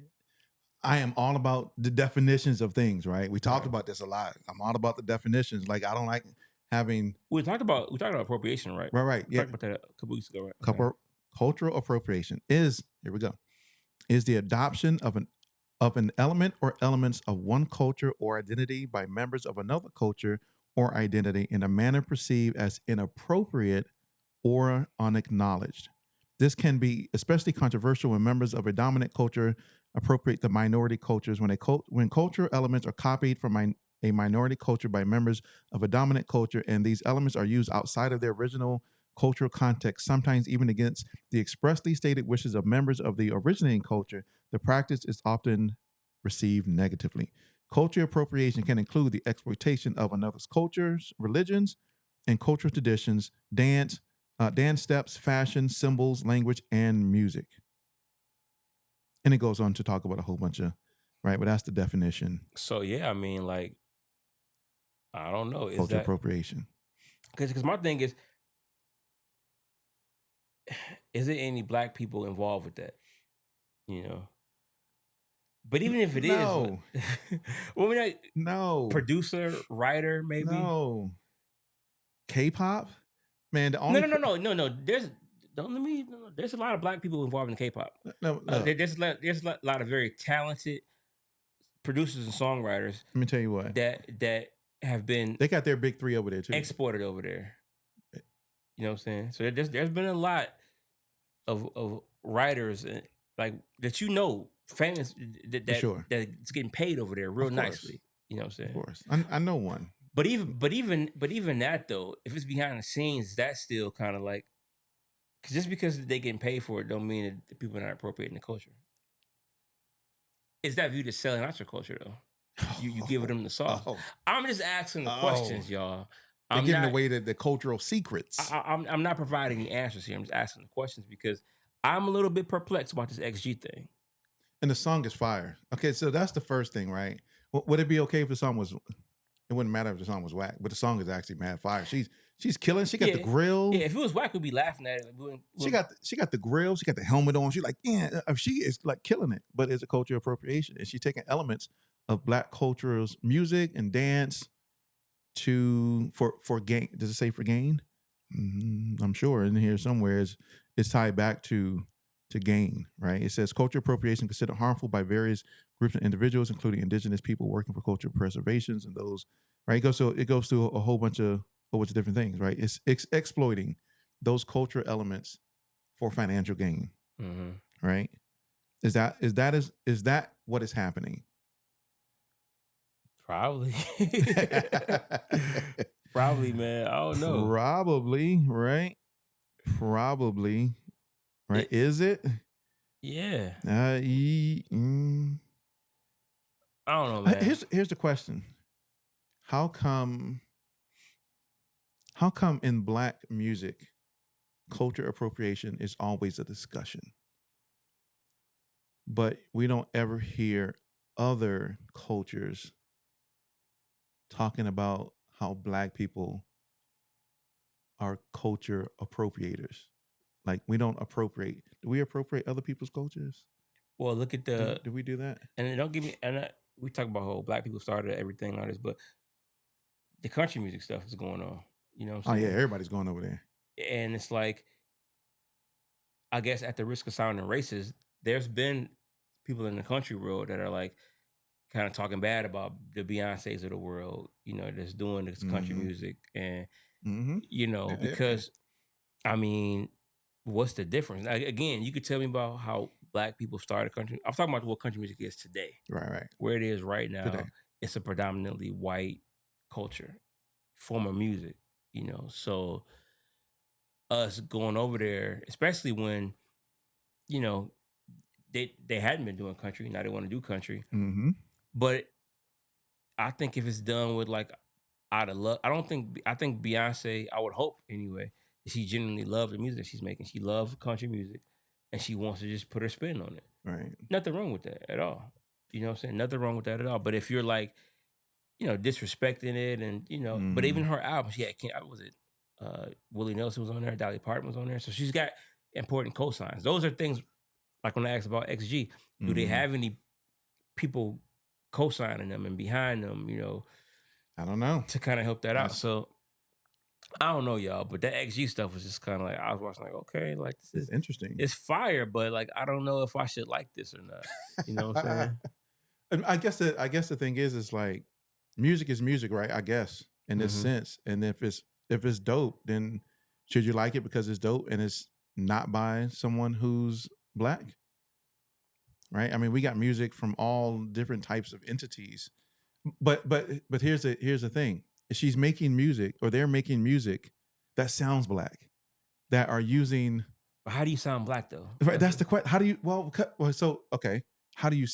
I am all about the definitions of things, right? We talked about this a lot. I'm all about the definitions. Like, I don't like having. We talked about appropriation, right? Right. We talked about that a couple weeks ago, right? Okay. Cultural appropriation is the adoption of an element or elements of one culture or identity by members of another culture or identity in a manner perceived as inappropriate or unacknowledged. This can be especially controversial when members of a dominant culture appropriate the minority cultures. When cultural elements are copied from a minority culture by members of a dominant culture, and these elements are used outside of their original cultural context, sometimes even against the expressly stated wishes of members of the originating culture, the practice is often received negatively. Culture appropriation can include the exploitation of another's cultures, religions, and cultural traditions, dance steps, fashion, symbols, language, and music. And it goes on to talk about a whole bunch of, right? But that's the definition. So yeah, I mean, like, I don't know. Culture appropriation. Because my thing is there any black people involved with that? You know. But even if it is, well, no producer, writer, maybe no K-pop, man. The only no. There's a lot of black people involved in K-pop. No. There's a lot of very talented producers and songwriters. Let me tell you what that have been. They got their big three over there too. Exported over there. You know what I'm saying? So there's been a lot of writers like that, famous that's getting paid over there real nicely. You know what I'm saying? Of course, I know one. But even that though, if it's behind the scenes, that's still kind of like, cause just because they getting paid for it, don't mean that the people are not appropriating the culture. Is that viewed as selling out your culture though? You giving them the sauce. I'm just asking the questions, y'all. They're giving away the cultural secrets. I'm not providing the answers here. I'm just asking the questions because I'm a little bit perplexed about this XG thing. And the song is fire. Okay, so that's the first thing, right? Would it be okay if the song was? It wouldn't matter if the song was whack, but the song is actually mad fire. She's killing. She got the grill. Yeah, if it was whack, we'd be laughing at it. She got the grill. She got the helmet on. She's like, yeah, she is like killing it. But it's a culture appropriation, and she's taking elements of black culture's music and dance for gain. Does it say for gain? I'm sure in here somewhere it's tied back to gain, right? It says culture appropriation considered harmful by various groups and individuals, including indigenous people working for cultural preservations and those, right? It goes through a whole bunch of different things, right? It's exploiting those cultural elements for financial gain, right? Is that what is happening? Probably. Probably, man. I don't know. Probably, right? Probably, right? Is it? Yeah. I don't know, man. Here's the question. How come in black music, culture appropriation is always a discussion, but we don't ever hear other cultures talking about how black people are culture appropriators? Like, we don't appropriate. Do we appropriate other people's cultures? Well, look at the. Do we do that? And don't give me. We talk about how black people started everything on this, but the country music stuff is going on. You know what I'm saying? Oh yeah, everybody's going over there. And it's like, I guess at the risk of sounding racist, there's been people in the country world that are like kind of talking bad about the Beyoncés of the world, that's doing this country music. And, because, I mean, what's the difference? Again, you could tell me about how black people started country. I'm talking about what country music is today. Right. Where it is right now, today. It's a predominantly white culture, form of music, So us going over there, especially when, they hadn't been doing country, now they want to do country. But I think if it's done with like out of love, I think Beyonce, I would hope anyway, she genuinely loves the music that she's making. She loves country music and she wants to just put her spin on it. Right. Nothing wrong with that at all. You know what I'm saying? Nothing wrong with that at all. But if you're like, disrespecting it and, but even her album, she had, was it Willie Nelson was on there, Dolly Parton was on there. So she's got important cosigns. Those are things like when I asked about XG, do they have any people co-signing them and behind them, I don't know, to kind of help that out. So I don't know, y'all, but that XG stuff was just kind of like, I was watching like, okay, like this is interesting. It's fire, but like, I don't know if I should like this or not. You know what I'm saying? And I guess the thing is like, music is music, right? I guess in this sense. And if it's dope, then should you like it because it's dope and it's not by someone who's black? Right? I mean, we got music from all different types of entities. But here's the thing. She's making music, or they're making music that sounds black, that are using. But how do you sound black though? Right, that's the question. How do you? Well, so okay. How do you?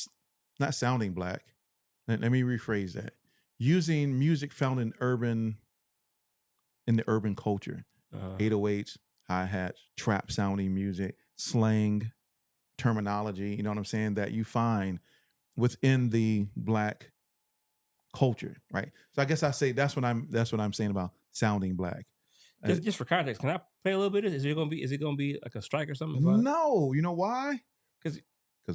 not sounding black. Let me rephrase that. Using music found in the urban culture, 808s, hi-hats, trap sounding music, slang, terminology, you know what I'm saying, that you find within the black culture, right? So I guess I say that's what I'm saying about sounding black. Just for context, can I play a little bit? Is it gonna be like a strike or something? No, you know why? Because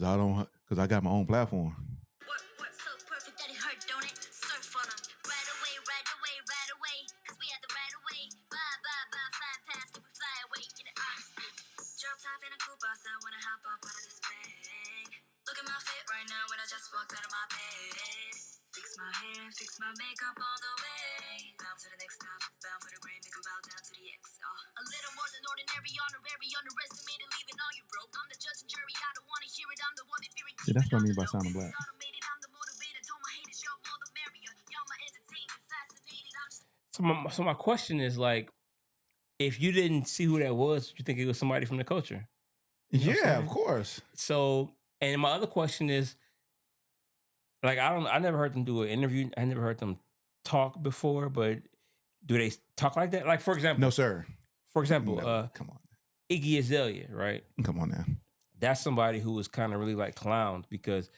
I got my own platform. Work so perfect that it hurt, don't it? Surf on 'em. Right away, right away, right away. Cause we had the right away. Bye, bye, bye, fly past it, we fly away in the outer space. Drop top in a coupe, boss, I wanna hop up out of this bag. Look at my fit right now when I just walked out of my bed. Fix my hair, fix my makeup all the way. Bound to the next stop, bound for the grain, make 'em bow down to the X. A little more than ordinary, honorary, underestimated, leaving all you broke. I'm the judge and jury, I don't wanna hear it, I'm the one that fear it. See, that's what I mean by sounding black. So my question is like, if you didn't see who that was, you think it was somebody from the culture? You know of course. So, and my other question is, like, I never heard them do an interview. I never heard them talk before, but do they talk like that? Like, for example, no, sir. For example, no, come on, Iggy Azalea, right? Come on now. That's somebody who was kind of really like clowned because,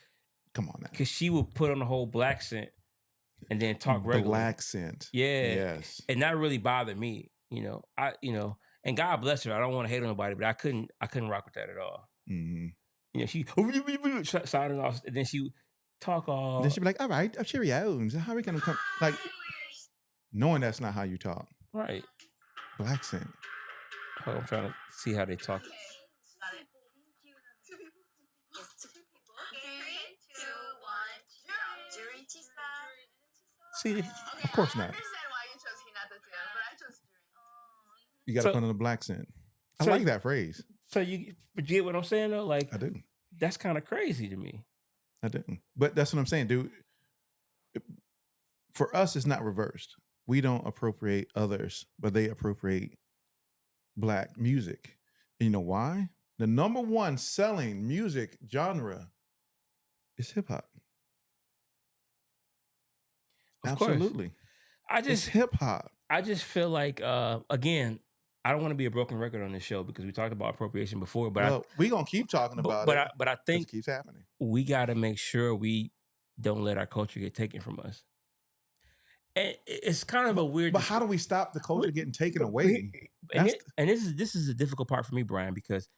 come on now, because she would put on the whole black scent and then talk regular black scent. Yeah, yes, and that really bothered me. And God bless her. I don't want to hate on nobody, but I couldn't rock with that at all. Mm-hmm. She signing off, and then she talk all. Then she'd be like, "All right, Cheerios. How are we gonna come?" Like, knowing that's not how you talk. Right. Black scent. Oh, I'm trying to see how they talk. See, of course not. I understand why you chose Hinata too, but I chose Dream. You got to put on the black scent. I like that phrase. So you get what I'm saying though? Like, I do. That's kind of crazy to me. I do. But that's what I'm saying, dude. For us, it's not reversed. We don't appropriate others, but they appropriate black music. And you know why? The number one selling music genre is hip hop. Absolutely. It's hip hop. I just feel like, again, I don't want to be a broken record on this show because we talked about appropriation before, but we're going to keep talking about it. But I think it keeps happening. We got to make sure we don't let our culture get taken from us. And it's kind of a weird. But how do we stop the culture getting taken away? And this is a difficult part for me, Brian, because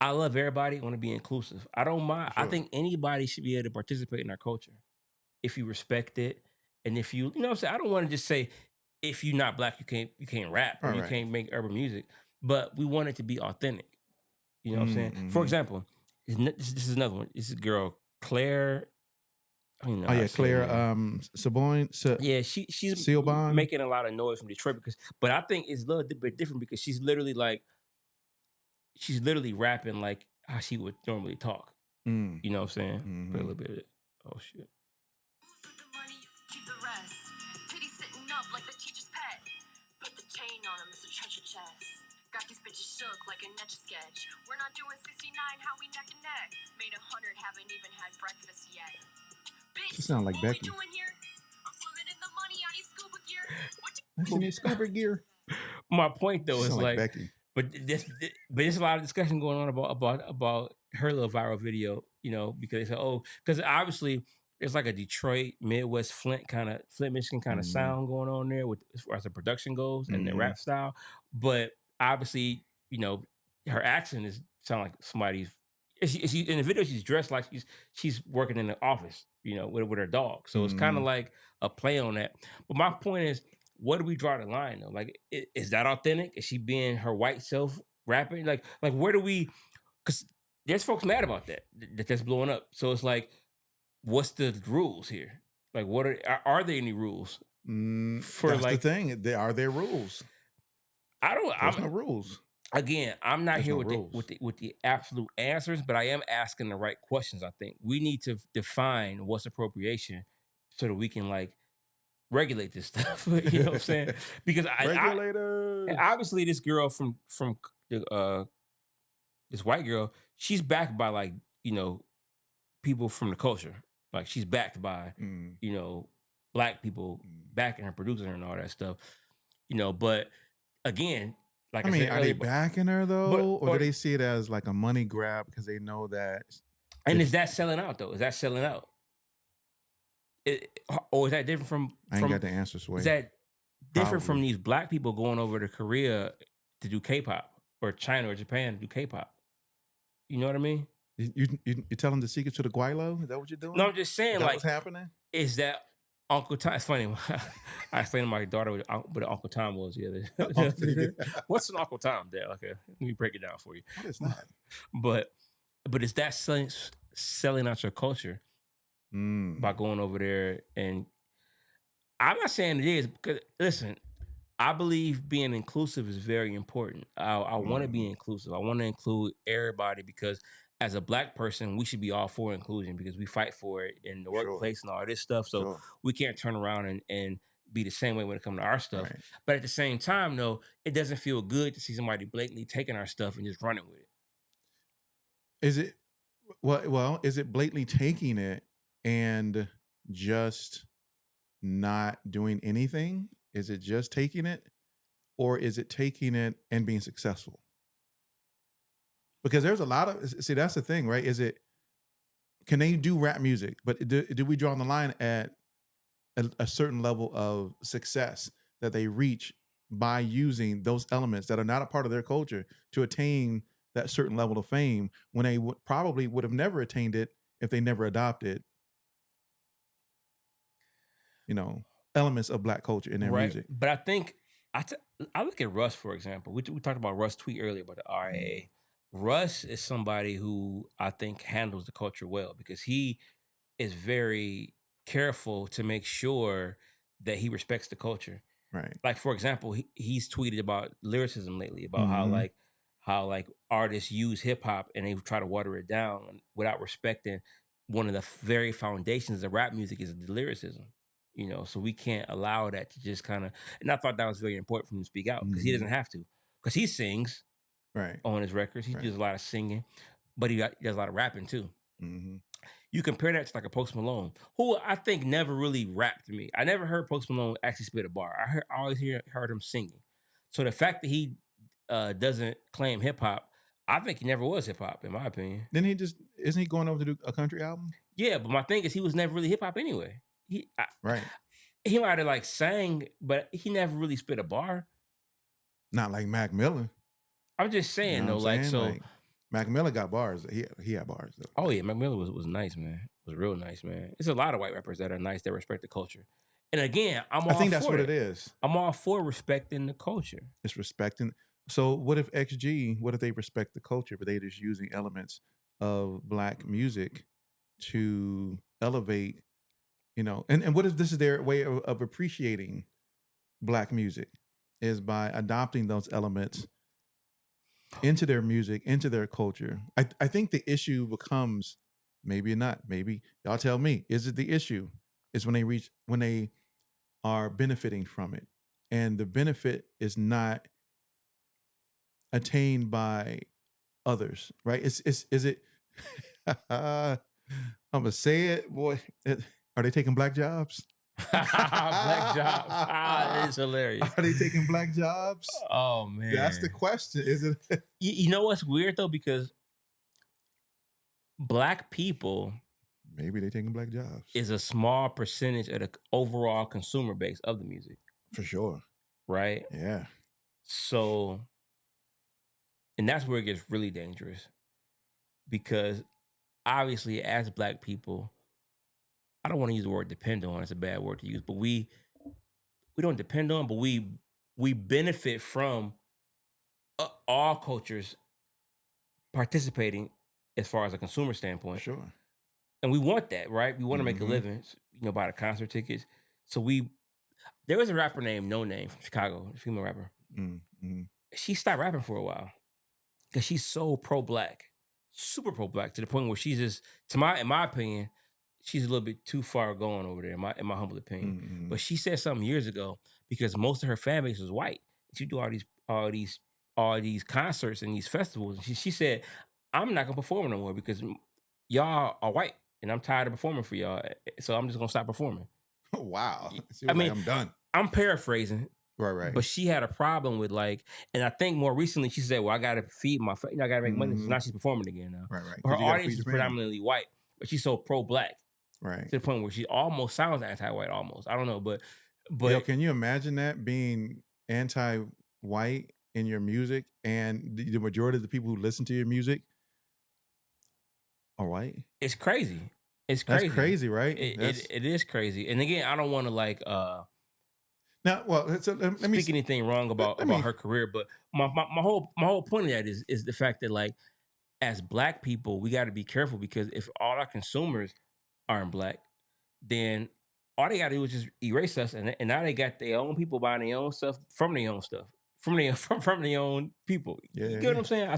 I love everybody. I want to be inclusive. I don't mind. Sure. I think anybody should be able to participate in our culture if you respect it. And if you know what I'm saying, I don't want to just say, if you're not black, you can't rap or you can't make urban music. But we want it to be authentic. You know what I'm saying? Mm-hmm. For example, this is another one. This is girl, Clare. Clare Siobhan. Yeah, she's Siobhan. Making a lot of noise from Detroit but I think it's a little bit different because she's literally rapping like how she would normally talk. You know what I'm saying? Mm-hmm. Play a little bit of it. Oh shit. Got these bitches shook like a Etch a Sketch. We're not doing 69, how we neck and neck. Made 100, haven't even had breakfast yet. Bitch, she sound like what Becky. We doing here? I'm swimming in the money, I need scuba gear. She need scuba gear. My point though is like Becky. But there's a lot of discussion going on about her little viral video, because because obviously there's like a Detroit, Midwest, Flint, Michigan kind of sound going on there as far as the production goes and the rap style. But obviously, her accent sound like somebody's. She in the video, she's dressed like she's working in the office, with her dog. So it's kind of like a play on that. But my point is, where do we draw the line though? Like, is that authentic? Is she being her white self rapping? Like where do we? Because there's folks mad about that's blowing up. So it's like, what's the rules here? Like, what are there any rules? That's the thing. Are there rules? There's no rules. Again, I'm not here with the absolute answers, but I am asking the right questions. I think we need to define what's appropriation so that we can regulate this stuff. You know what I'm saying? Because regulators. Obviously this girl from this white girl, she's backed by people from the culture. Like she's backed by, you know, black people backing her, producing her, and all that stuff. You know, but again, like I said are earlier, they backing her though, or do but they see it as like a money grab because they know that? And is that selling out though? Is that selling out? Or is that different from? I ain't got the answer, Sway. Is that different from Probably. these black people going over to Korea to do K-pop or China or Japan to do K-pop? You know what I mean? You telling the secret to the guaylo? Is that what you're doing? No, I'm just saying. Is that like, what's happening? Is that Uncle Tom? It's funny. I explained to my daughter what Uncle Tom was the other day. What's an Uncle Tom, Dad? Okay, let me break it down for you. What is that? But is that selling out your culture by going over there? And I'm not saying it is, because listen, I believe being inclusive is very important. I want to be inclusive. I want to include everybody, because as a black person, we should be all for inclusion, because we fight for it in the workplace and all this stuff. So we can't turn around and be the same way when it comes to our stuff. Right. But at the same time, though, it doesn't feel good to see somebody blatantly taking our stuff and just running with it. Is it well, is it blatantly taking it and just not doing anything? Is it just taking it, or is it taking it and being successful? Because there's a lot of, see, that's the thing, right? Can they do rap music, but do we draw the line at a certain level of success that they reach by using those elements that are not a part of their culture to attain that certain level of fame, when they probably would have never attained it if they never adopted, elements of black culture in their music? But I think I look at Russ, for example. We talked about Russ' tweet earlier about the RIAA. Russ is somebody who I think handles the culture well, because he is very careful to make sure that he respects the culture. Right. Like, for example, he's tweeted about lyricism lately, about how artists use hip hop and they try to water it down without respecting one of the very foundations of rap music is the lyricism. So we can't allow that to just kind of. And I thought that was very important for him to speak out, because he doesn't have to, because he sings on his records. He does a lot of singing, but he does a lot of rapping too. You compare that to like a Post Malone, who I think never really rapped to me. I never heard Post Malone actually spit a bar. I always heard him singing. So the fact that he doesn't claim hip hop, I think he never was hip hop, in my opinion. Then isn't he going over to do a country album? Yeah, but my thing is, he was never really hip hop anyway. He might have sang, but he never really spit a bar. Not like Mac Miller. I'm just saying, Mac Miller got bars. He had bars though. Oh yeah, Mac Miller was nice, man. Was real nice, man. It's a lot of white rappers that are nice, that respect the culture. And again, I think that's what it is. I'm all for respecting the culture. It's respecting. So what if they respect the culture, but they just using elements of black music to elevate, and what if this is their way of appreciating black music, is by adopting those elements into their music, into their culture? I think the issue becomes, maybe not, maybe y'all tell me, is it the issue is when they are benefiting from it, and the benefit is not attained by others, right? Is it I'm gonna say it, boy. Are they taking black jobs? Black jobs. It's hilarious. Are they taking black jobs? Oh man, that's the question. Is it? You know what's weird though, because black people, maybe they taking black jobs, is a small percentage of the overall consumer base of the music. For sure. Right? Yeah. So, and that's where it gets really dangerous, because obviously as black people, I don't want to use the word depend on, it's a bad word to use, but we don't depend on, but we benefit from all cultures participating as far as a consumer standpoint. Sure. And we want that, right? We want to make a living, buy the concert tickets. So there was a rapper named No Name from Chicago, a female rapper. She stopped rapping for a while because she's so pro-black, super pro-black, to the point where she's just, in my opinion, she's a little bit too far going over there, in my humble opinion. But she said something years ago, because most of her fan base was white. She do all these concerts and these festivals. And she said, I'm not gonna perform no more because y'all are white. and I'm tired of performing for y'all. So I'm just gonna stop performing. Wow. She I was mean, like, I'm done. I'm paraphrasing. Right. But she had a problem with like, and I think more recently she said, "Well, I got to feed my, I got to make money." So now she's performing again now. Right. But her 'Cause you gotta audience feed is your family. predominantly white, but she's so pro-black Right. to the point where she almost sounds anti-white. Almost, I don't know, but Yo, can you imagine that being anti-white in your music, and the majority of the people who listen to your music are white? it's crazy. It's crazy. That's crazy, right? It is crazy. And again, I don't want to like now. Well, so let me speak anything wrong about her career, but my whole point of that is the fact that like as black people, we got to be careful because if all our consumers aren't black, then all they got to do is just erase us, and now they got their own people buying their own stuff from their own stuff. From their own people. You get what I'm saying?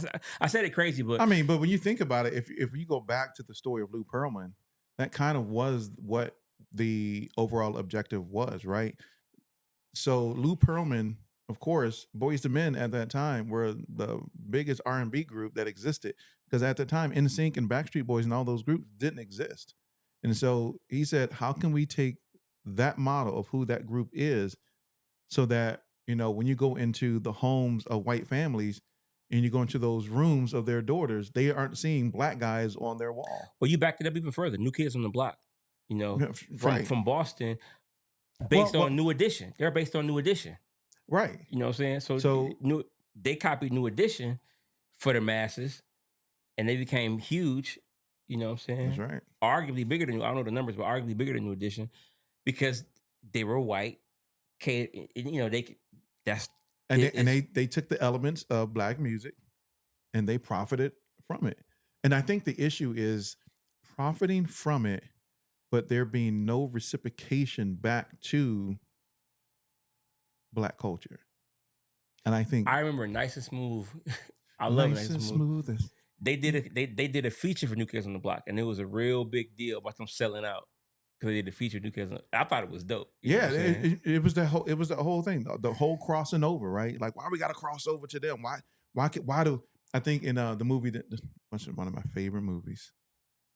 I said it crazy, but I mean, but when you think about it, if you go back to the story of Lou Pearlman, that kind of was what the overall objective was, right? So Lou Pearlman, of course, Boyz II Men at that time were the biggest R&B group that existed, because at the time NSYNC and Backstreet Boys and all those groups didn't exist. And so he said, how can we take that model of who that group is so that, you know, when you go into the homes of white families and you go into those rooms of their daughters, they aren't seeing black guys on their wall. Well, you backed it up even further. New Kids on the Block, you know, Right. from Boston, based on New Edition. They're based on New Edition. Right. You know what I'm saying? So they copied New Edition for the masses, and they became huge. You know what I'm saying? That's right. Arguably bigger than, I don't know the numbers, but arguably bigger than New Edition because they were white. You know, they took the elements of black music and they profited from it. And I think the issue is profiting from it, but there being no reciprocation back to black culture. And I think I remember Nice and Smooth. I love Nice and Smooth. They did a feature for New Kids on the Block, and it was a real big deal about them selling out because they did a feature New Kids. I thought it was dope. Yeah, it was the whole thing, the whole crossing over, right? Like, why we got to cross over to them? Why do I think in the movie that one of my favorite movies,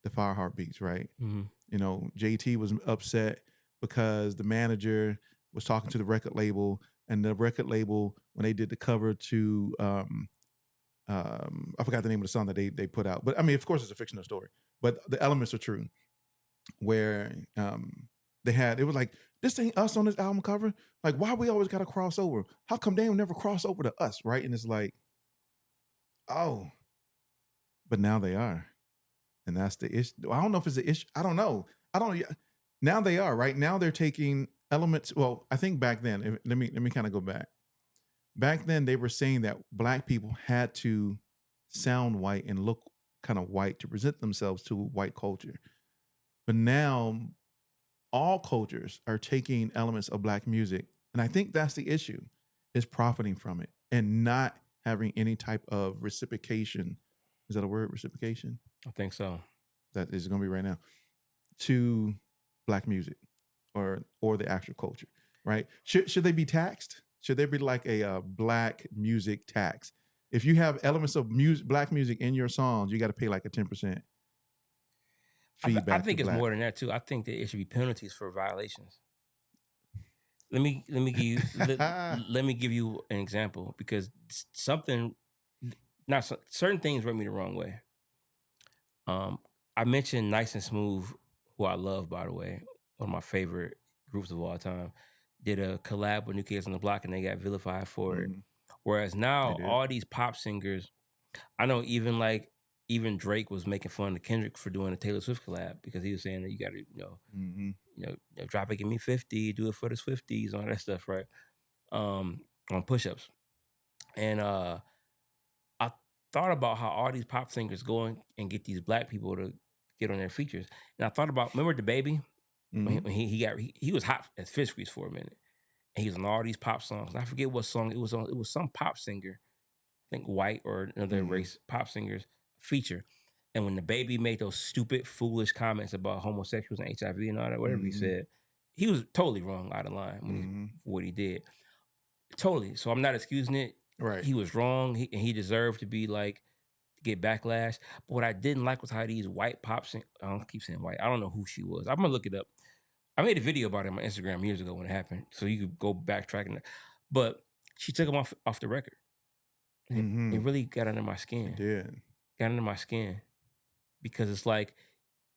The Fire Heartbeats, right? Mm-hmm. You know, JT was upset because the manager was talking to the record label, and the record label, when they did the cover to I forgot the name of the song that they put out, but I mean, of course, it's a fictional story, but the elements are true. Where it was like, this ain't us on this album cover. Like, why we always got to cross over? How come they don't never cross over to us, right? And it's like, oh, but now they are, and that's the issue. I don't know if it's the issue. I don't know. Now they are, right? Now they're taking elements. Well, I think back then, let me kind of go back. Back then, they were saying that black people had to sound white and look kind of white to present themselves to white culture. But now all cultures are taking elements of black music. And I think that's the issue, is profiting from it and not having any type of reciprocation. Is that a word, reciprocation? I think so. That is going to be right now. To black music or the actual culture, right? Should they be taxed? Should there be like a black music tax? If you have elements of black music in your songs, you got to pay like a 10%. I think it's more than that too. I think that it should be penalties for violations. Let me give you let me give you an example, because certain things rub me the wrong way. I mentioned Nice and Smooth, who I love, by the way, one of my favorite groups of all time, did a collab with New Kids on the Block, and they got vilified for it. Whereas now all these pop singers, I know even Drake was making fun of Kendrick for doing a Taylor Swift collab, because he was saying that you got to, drop it, give me 50, do it for the Swifties, all that stuff, right? On push-ups. And I thought about how all these pop singers go and get these black people to get on their features. And I thought about, remember DaBaby? When he was hot as Fish Grease for a minute. And he was on all these pop songs. And I forget what song it was on. It was some pop singer, I think white or another race pop singers feature. And when DaBaby made those stupid, foolish comments about homosexuals and HIV and all that, whatever he said, he was totally wrong, out of line when for what he did. Totally. So I'm not excusing it. Right. He was wrong, and he deserved to be like get backlash. But what I didn't like was how these white pops, I don't keep saying white, I don't know who she was. I'm gonna look it up. I made a video about it on my Instagram years ago when it happened, so you could go backtracking. But she took him off the record. It really got under my skin. It did. Got under my skin because it's like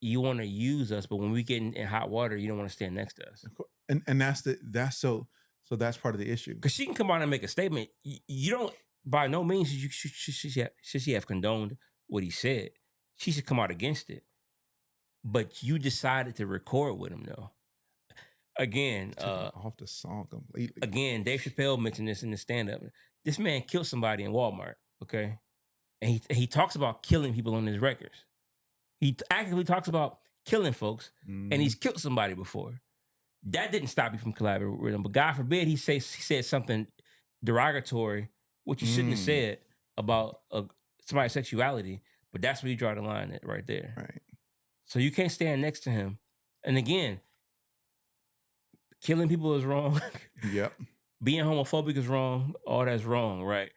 you want to use us, but when we get in hot water, you don't want to stand next to us. And that's that's part of the issue. Because she can come out and make a statement. You don't, by no means should she have condoned what he said. She should come out against it. But you decided to record with him, though. Again, off the song completely. Again, Dave Chappelle mentioned this in the stand-up. This man killed somebody in Walmart, okay? And he talks about killing people on his records. He actively talks about killing folks, and he's killed somebody before. That didn't stop you from collaborating with him. But God forbid he said something derogatory, which he shouldn't have said about somebody's sexuality. But that's where you draw the line at right there. Right. So you can't stand next to him. And again, killing people is wrong. Yep. Being homophobic is wrong. All that's wrong, right?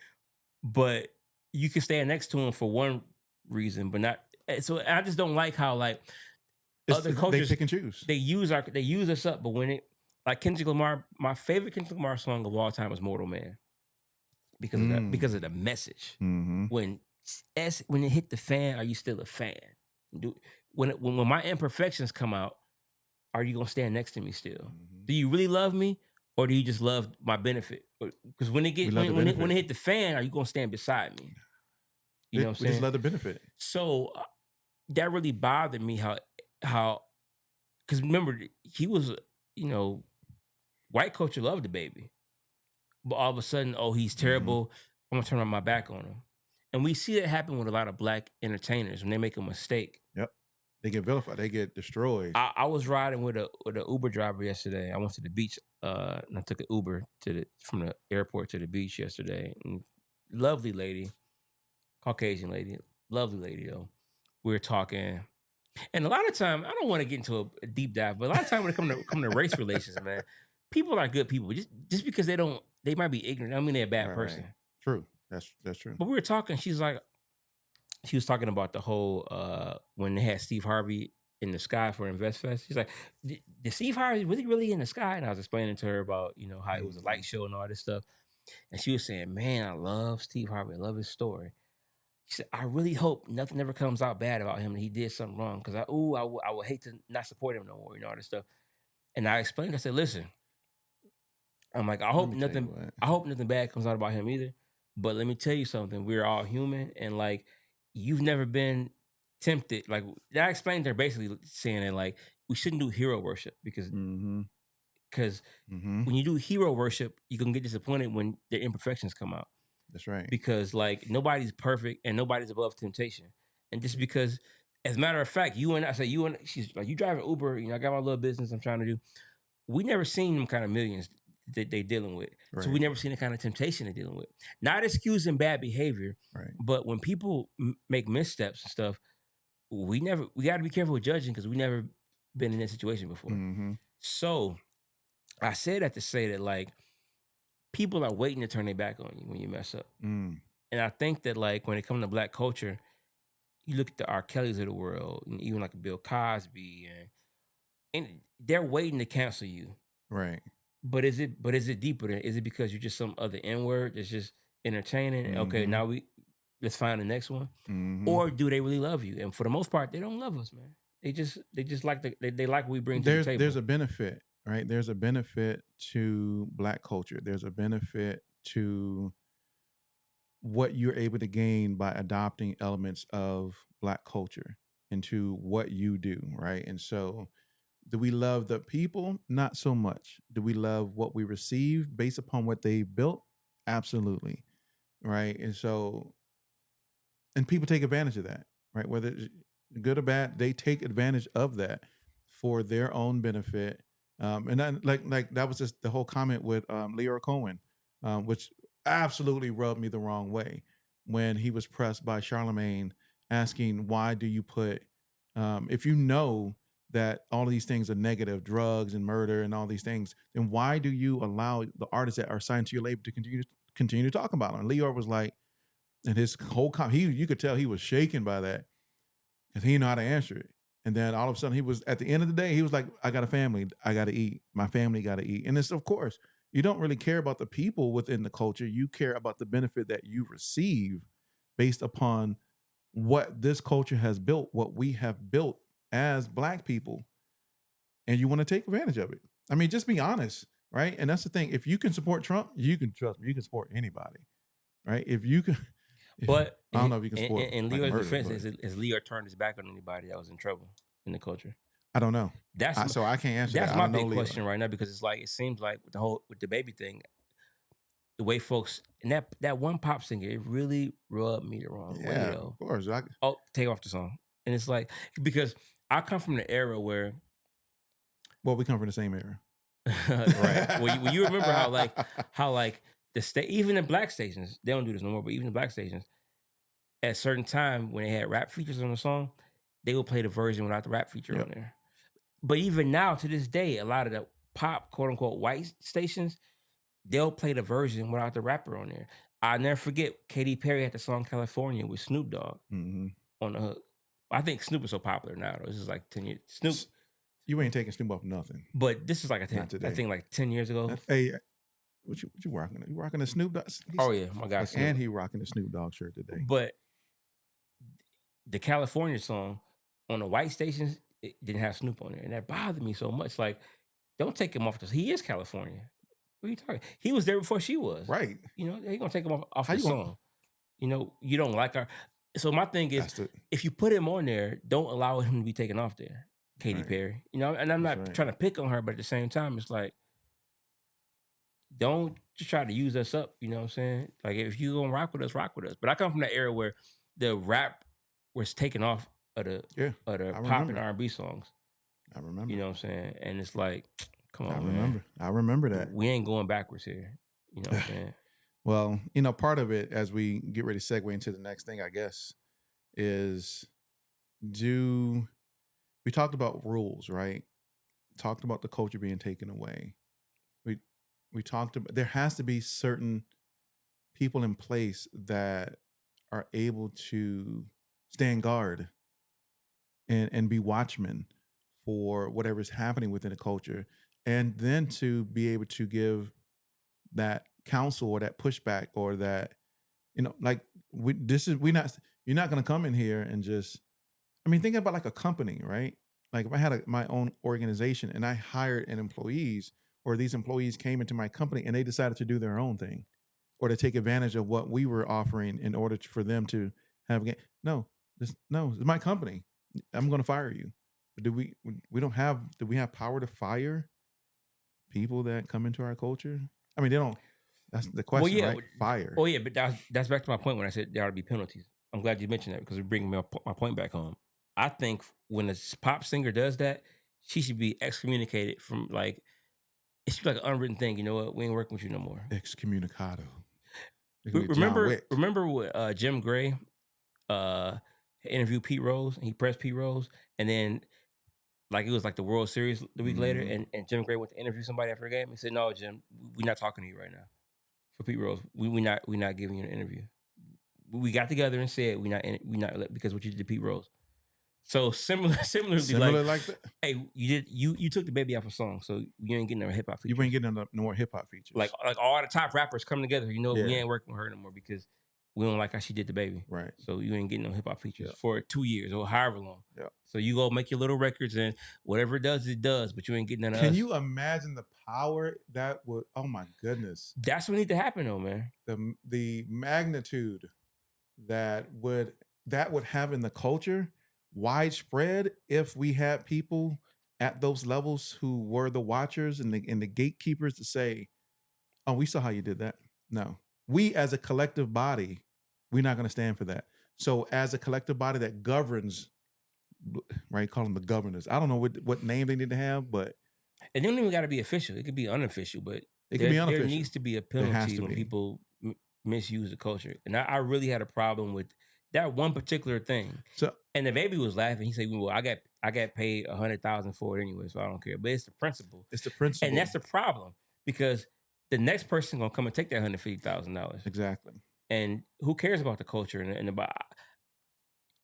But you can stand next to him for one reason, but not. So I just don't like how other cultures they pick and choose. They use us up, but when it like Kendrick Lamar, my favorite Kendrick Lamar song of all time is "Mortal Man" because of that, because of the message. When it hit the fan, are you still a fan? When my imperfections come out, are you gonna stand next to me still? Do you really love me, or do you just love my benefit? Because when it hit the fan, are you gonna stand beside me? You know what I'm saying? We just love the benefit. So that really bothered me how because remember he was white culture loved the baby, but all of a sudden, oh, he's terrible. I'm gonna turn my back on him. And we see that happen with a lot of black entertainers when they make a mistake. Yep. They get vilified. They get destroyed. I was riding with a Uber driver yesterday. I went to the beach and I took an Uber from the airport to the beach yesterday. And lovely lady, Caucasian lady, lovely lady though. We were talking. And a lot of time, I don't want to get into a deep dive, but a lot of time when it come to race relations, man, people are good people. Just because they might be ignorant, I don't mean they're a bad person. Right. True. That's true. But we were talking, she was talking about the whole when they had Steve Harvey in the sky for InvestFest. She's like, did Steve Harvey really in the sky? And I was explaining to her about, how it was a light show and all this stuff. And she was saying, man, I love Steve Harvey. I love his story. She said, I really hope nothing ever comes out bad about him and he did something wrong. Because I would hate to not support him no more, all this stuff. And I explained, I said, listen, I'm like, I hope nothing bad comes out about him either. But let me tell you something. We're all human. And you've never been tempted. I explained to her basically saying that we shouldn't do hero worship because when you do hero worship, you can get disappointed when their imperfections come out. That's right. Because nobody's perfect and nobody's above temptation. And just because, as a matter of fact, she's like, you driving Uber, I got my little business I'm trying to do. We never seen them kind of millions that they dealing with. Right. So we never seen the kind of temptation they're dealing with. Not excusing bad behavior, right? But when people make missteps and stuff, we got to be careful with judging because we never been in that situation before. So I say that to say that people are waiting to turn their back on you when you mess up. And I think that when it comes to black culture, you look at the R. Kellys of the world, and even Bill Cosby, and they're waiting to cancel you. Right. But is it deeper than? Is it because you're just some other N-word that's just entertaining? Okay, now let's find the next one. Or do they really love you? And for the most part, they don't love us, man. They just like they like what we bring to the table. There's a benefit, right? There's a benefit to black culture. There's a benefit to what you're able to gain by adopting elements of black culture into what you do, right? And so, do we love the people? Not so much. Do we love what we receive based upon what they built? Absolutely, right? And so, and people take advantage of that, right? Whether it's good or bad, they take advantage of that for their own benefit. And then, like that was just the whole comment with Leo Cohen, which absolutely rubbed me the wrong way when he was pressed by Charlemagne asking, why do you put, if you know that all of these things are negative, drugs and murder and all these things, then why do you allow the artists that are signed to your label to continue to talk about them? And Leo was like, And his whole you could tell he was shaken by that because he didn't know how to answer it. And then all of a sudden he was, at the end of the day, he was like, I got a family. I got to eat. My family got to eat. And it's, of course, you don't really care about the people within the culture. You care about the benefit that you receive based upon what this culture has built, what we have built as Black people. And you want to take advantage of it. I mean, just be honest, right? And that's the thing. If you can support Trump, you can trust me. You can support anybody, right? If you can. But I don't know if you can support. In Leo's defense, has Leo turned his back on anybody that was in trouble in the culture? I don't know. That's so I can't answer that. That's my big question right now, because it's like, it seems like with the baby thing, the way folks, and that one pop singer, it really rubbed me the wrong way. Though. Of course. Take off the song, and it's like, because I come from the era where, well, we come from the same era, right? Well, you remember how the state, even the Black stations, they don't do this no more, but even the Black stations, at a certain time when they had rap features on the song, they would play the version without the rap feature on there. But even now, to this day, a lot of the pop, quote unquote, white stations, they'll play the version without the rapper on there. I'll never forget, Katy Perry had the song California with Snoop Dogg on the hook. I think Snoop is so popular now, though. This is like 10 years. Snoop. You ain't taking Snoop off nothing. But this is like, I think like 10 years ago. Hey, what you rocking? You rocking the Snoop Dogg? Oh, yeah, my guy. And he rocking the Snoop Dogg shirt today. But the California song on the white stations, it didn't have Snoop on there. And that bothered me so much. Like, don't take him off this. He is California. What are you talking? He was there before she was. Right. You know, he gonna take him off the song. You know, you don't like her. So my thing is, if you put him on there, don't allow him to be taken off there. Katy Perry. You know, and I'm not trying to pick on her, but at the same time, it's like, don't just try to use us up. You know what I'm saying? Like, if you gonna rock with us, rock with us. But I come from that era where the rap was taken off of the pop and R&B songs. I remember. You know what I'm saying? And it's like, come on, man. I remember that. We ain't going backwards here. You know what I'm saying? Well, you know, part of it, as we get ready to segue into the next thing, I guess, is we talked about rules, right? Talked about the culture being taken away. We talked about, there has to be certain people in place that are able to stand guard and be watchmen for whatever's happening within a culture, and then to be able to give that counsel or that pushback or that, you know, like you're not going to come in here and just, I mean, think about like a company, right? Like if I had my own organization and I hired an employees, or these employees came into my company and they decided to do their own thing or to take advantage of what we were offering in order for them to have, no, it's my company. I'm going to fire you. But do we have power to fire people that come into our culture? I mean, they don't. That's the question, right? Fire. Oh yeah, but that's back to my point when I said there ought to be penalties. I'm glad you mentioned that because it brings my point back home. I think when a pop singer does that, she should be excommunicated from, like, it should be like an unwritten thing. You know what? We ain't working with you no more. Excommunicado. Remember what Jim Gray interviewed Pete Rose, and he pressed Pete Rose, and then like it was like the World Series the week later, and Jim Gray went to interview somebody after a game. He said, "No, Jim, we're not talking to you right now. For Pete Rose, we're not giving you an interview. We got together and said we not because what you did to Pete Rose." So similarly like that. Hey, you took the baby off a song, so you ain't getting no hip hop features. You ain't getting no more hip hop features. Like all the top rappers come together. You know, we ain't working with her no more because we don't like how she did the baby. Right. So you ain't getting no hip hop features for 2 years or however long. Yeah. So you go make your little records and whatever it does, but you ain't getting none of us. Can you imagine the power that would? Oh my goodness. That's what needs to happen, though, man. The magnitude that would have in the culture, widespread, if we had people at those levels who were the watchers and the gatekeepers to say, "Oh, we saw how you did that." No, we as a collective body, we're not going to stand for that. So as a collective body that governs, right? Call them the governors. I don't know what name they need to have, but it don't even got to be official. It could be unofficial, but it can be unofficial. There needs to be a penalty when people misuse the culture. And I really had a problem with that one particular thing. So, and the baby was laughing. He said, "Well, I got paid $100,000 for it anyway, so I don't care." But it's the principle. It's the principle, and that's the problem because the next person gonna come and take that $150,000. Exactly. And who cares about the culture and about,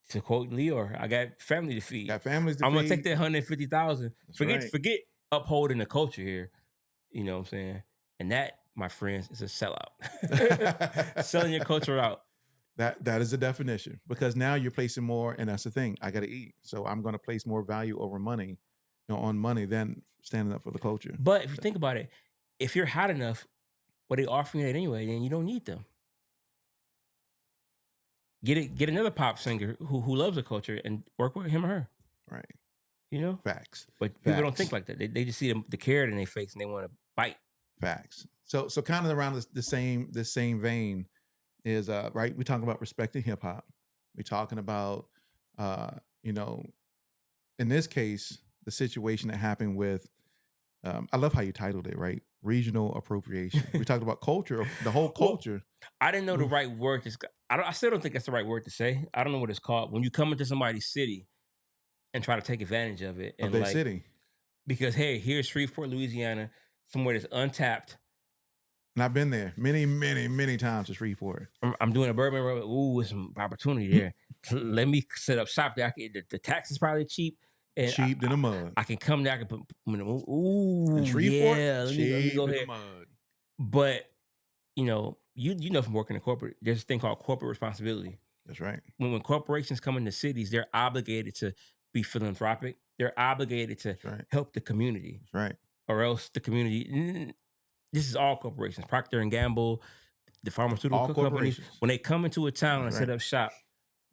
to quote Leor, I got family to feed. Got families to I'm feed. gonna take that 150,000. Forget upholding the culture here. You know what I'm saying? And that, my friends, is a sellout. Selling your culture out. That is the definition, because now you're placing more, and that's the thing. I got to eat, so I'm going to place more value over money, on money than standing up for the culture. But if you think about it, if you're hot enough, what they offering it anyway, then you don't need them. Get another pop singer who loves the culture and work with him or her. Right. You know? Facts. But people don't think like that. They just see the carrot in their face and they want to bite. Facts. So kind of around the same vein is right. We talk about respecting hip hop. We're talking about in this case, the situation that happened with I love how you titled it, right? Regional appropriation. We talked about culture, the whole culture. Well, I didn't know the right word. I still don't think that's the right word to say. I don't know what it's called. When you come into somebody's city and try to take advantage of it. And of their city. Because, hey, here's Shreveport, Louisiana, somewhere that's untapped. And I've been there many, many, many times to Shreveport. I'm doing a bourbon road. Ooh, there's some opportunity there. Let me set up shop there. The tax is probably cheap. And cheap in the mud. I can come there. I can put, ooh, Shreveport, yeah. Let me go ahead. But, you know from working in corporate, there's a thing called corporate responsibility. That's right. When corporations come into cities, they're obligated to be philanthropic. They're obligated to help the community. That's right. Or else the community, this is all corporations, Procter & Gamble, the pharmaceutical companies. When they come into a town and set up shop,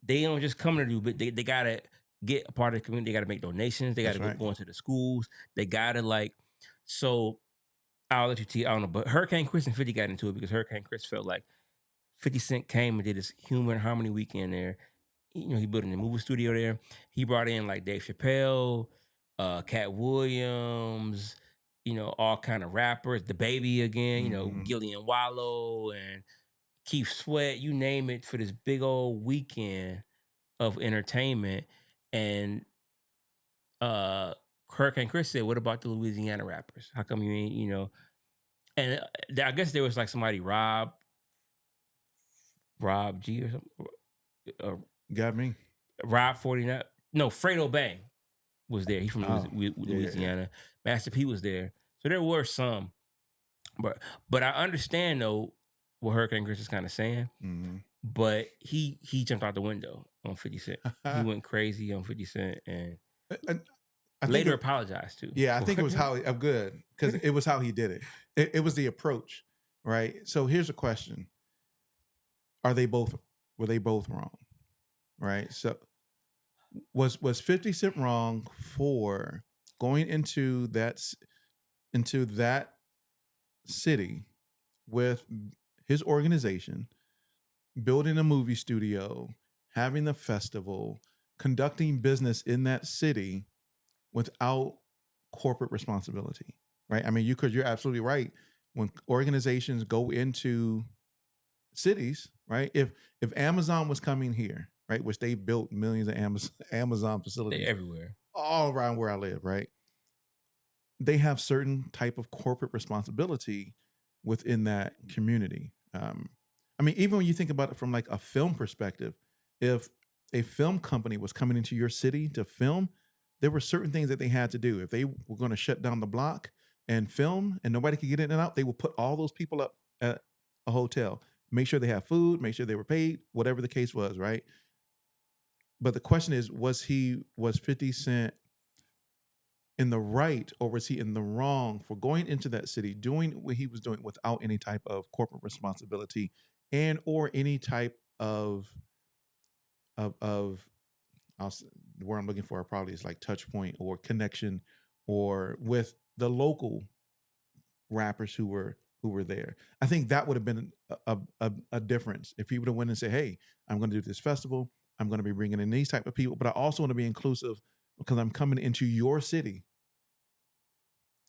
they don't just come to do, but they got to get a part of the community. They got to make donations. They got to go into the schools. They got to so I'll let you tell. I don't know, but Hurricane Chris and 50 got into it because Hurricane Chris felt like 50 Cent came and did his Humor and Harmony weekend there. He built a movie studio there. He brought in like Dave Chappelle, Cat Williams, all kind of rappers, The Baby again, Gillian Wallow and Keith Sweat, you name it, for this big old weekend of entertainment. And Hurricane Chris said, "What about the Louisiana rappers? How come you ain't, And I guess there was like somebody, Rob G or something. Got me. Rob 49. No, Fredo Bang was there. He's from Louisiana. Yeah. Master P was there. So there were some. But I understand though what Hurricane Chris is kind of saying. Mm-hmm. But he jumped out the window on 50 Cent. He went crazy on 50 Cent and I later apologized too. Yeah, I think it was how I'm good because it was how he did it. It was the approach, right? So here's a question: were they both wrong? Right? So was 50 Cent wrong for going into that city with his organization, building a movie studio, having the festival, conducting business in that city without corporate responsibility? Right? I mean, you're absolutely right. When organizations go into cities, right? If Amazon was coming here, right, which they built millions of Amazon facilities. They're everywhere, all around where I live, right? They have certain type of corporate responsibility within that community. I mean, even when you think about it from like a film perspective, if a film company was coming into your city to film, there were certain things that they had to do. If they were going to shut down the block and film and nobody could get in and out, they would put all those people up at a hotel, make sure they have food, make sure they were paid, whatever the case was, right? But the question is, was 50 Cent in the right or was he in the wrong for going into that city, doing what he was doing without any type of corporate responsibility and or any type of the word I'm looking for probably is like touch point or connection or with the local rappers who were there. I think that would have been a difference if he would have went and said, "Hey, I'm going to do this festival. I'm going to be bringing in these type of people, but I also want to be inclusive because I'm coming into your city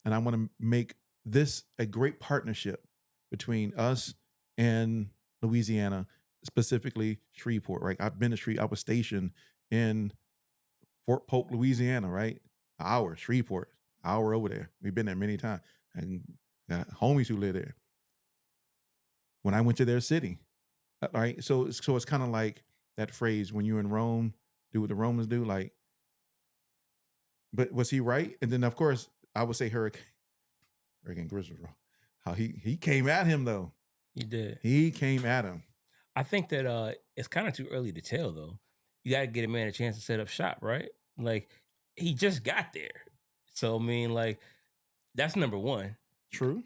and I want to make this a great partnership between us and Louisiana, specifically Shreveport." Right? I've been to I was stationed in Fort Polk, Louisiana. Right? Shreveport, hour over there. We've been there many times and got homies who live there. When I went to their city, right? So it's kind of like that phrase, when you're in Rome, do what the Romans do. Like, but was he right? And then of course I would say Hurricane Chris was wrong. How he came at him though. He did. He came at him. I think that it's kind of too early to tell though. You got to get a man a chance to set up shop, right? Like he just got there, so I mean, like that's number one. True.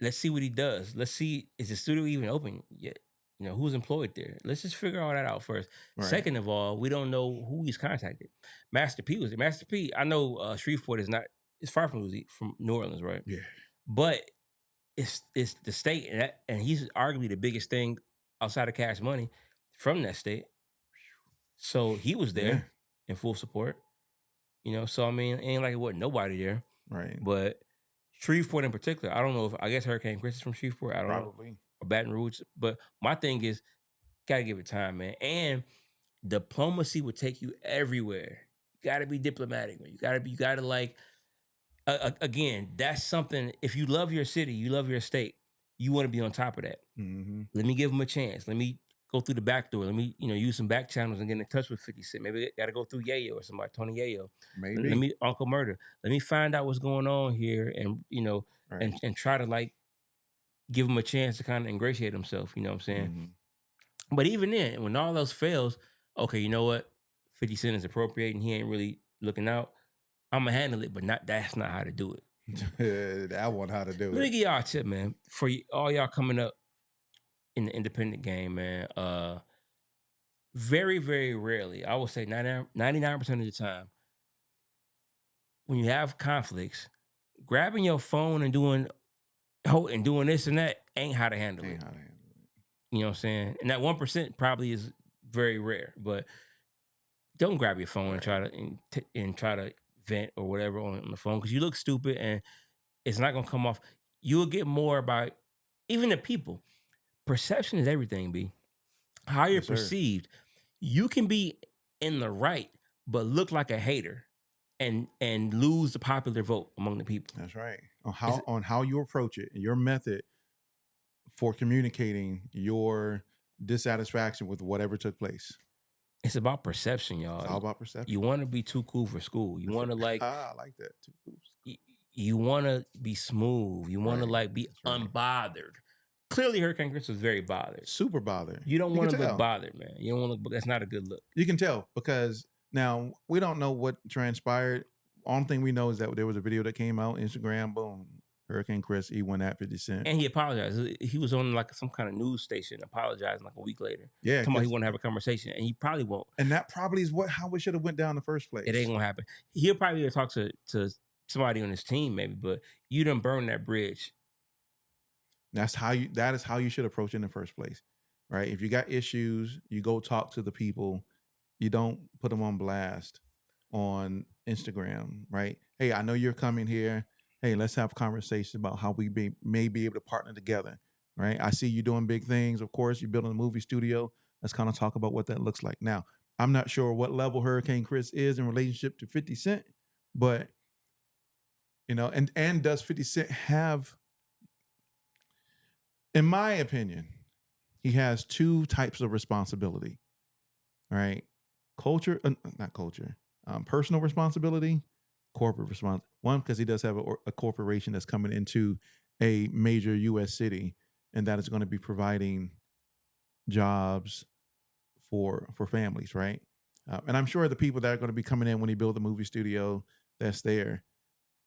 Let's see what he does. Let's see, is the studio even open yet? You know, who's employed there? Let's just figure all that out first. Right. Second of all, we don't know who he's contacted. Master P was there. Master P, I know Shreveport it's far from New Orleans, right? Yeah. But it's the state, and he's arguably the biggest thing outside of Cash Money from that state. So he was there in full support. You know, so I mean, it ain't like it wasn't nobody there. Right. But Shreveport in particular, I don't know if, I guess Hurricane Chris is from Shreveport. I don't know. Or Baton Rouge. But my thing is, gotta give it time, man. And diplomacy would take you everywhere. You gotta be diplomatic, man. You gotta like, again, that's something, if you love your city, you love your state, you want to be on top of that. Mm-hmm. Let me give them a chance. Let me go through the back door. Let me, use some back channels and get in touch with 50 Cent. Maybe I got to go through Yayo or somebody, Tony Yayo. Maybe. Let me, Uncle Murder. Let me find out what's going on here and, right. and try to like give him a chance to kind of ingratiate himself. You know what I'm saying? Mm-hmm. But even then, when all else fails, okay, you know what? 50 Cent is appropriating. He ain't really looking out. I'm going to handle it, but that's not how to do it. That one, how to do it. Let me give y'all a tip, man. For all y'all coming up in the independent game, man. Very, very rarely, I would say 99% of the time, when you have conflicts, grabbing your phone and doing this and that ain't how to handle it. You know what I'm saying? And that 1% probably is very rare, but don't grab your phone and try to vent or whatever on the phone, because you look stupid and it's not gonna come off. You'll get more about even the people. Perception is everything, B. How you're perceived. You can be in the right, but look like a hater and lose the popular vote among the people. That's right. On how you approach it, your method for communicating your dissatisfaction with whatever took place. It's about perception, y'all. It's all about perception. You want to be too cool for school. You want to like. I like that. Too cool. You want to be smooth. You want to like be unbothered. Clearly, Hurricane Chris was very bothered. Super bothered. You don't want to look bothered, man. You don't want to look. That's not a good look. You can tell, because now we don't know what transpired. Only thing we know is that there was a video that came out, Instagram, boom. Hurricane Chris, he went at 50 Cent. And he apologized. He was on like some kind of news station apologizing like a week later. Yeah. Talking about he want to have a conversation, and he probably won't. And that probably is how it should have went down in the first place. It ain't gonna happen. He'll probably talk to somebody on his team maybe, but you done burned that bridge. That is how you should approach it in the first place, right? If you got issues, you go talk to the people. You don't put them on blast on Instagram, right? Hey, I know you're coming here. Hey, let's have a conversation about how we may be able to partner together, right? I see you doing big things. Of course, you're building a movie studio. Let's kind of talk about what that looks like. Now, I'm not sure what level Hurricane Chris is in relationship to 50 Cent, but, and does 50 Cent have, in my opinion, he has two types of responsibility, right? Personal responsibility, corporate responsibility. One, because he does have a corporation that's coming into a major U.S. city, and that is going to be providing jobs for families, right? And I'm sure the people that are going to be coming in when he builds the movie studio that's there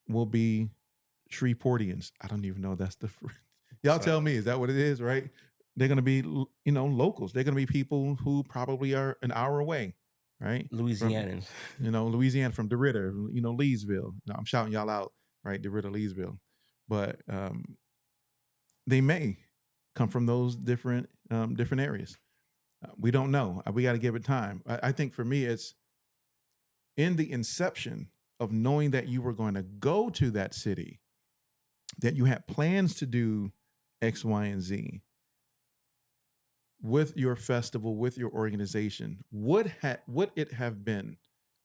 will be Shreveportians. I don't even know that's the y'all tell me, is that what it is, right? They're going to be, locals. They're going to be people who probably are an hour away, right? Louisianans. Louisiana, from DeRidder, Leesville. I'm shouting y'all out, right? DeRidder, Leesville. But they may come from those different areas. We don't know. We got to give it time. I think for me, it's in the inception of knowing that you were going to go to that city, that you had plans to do X, Y, and Z with your festival, with your organization. Would it have been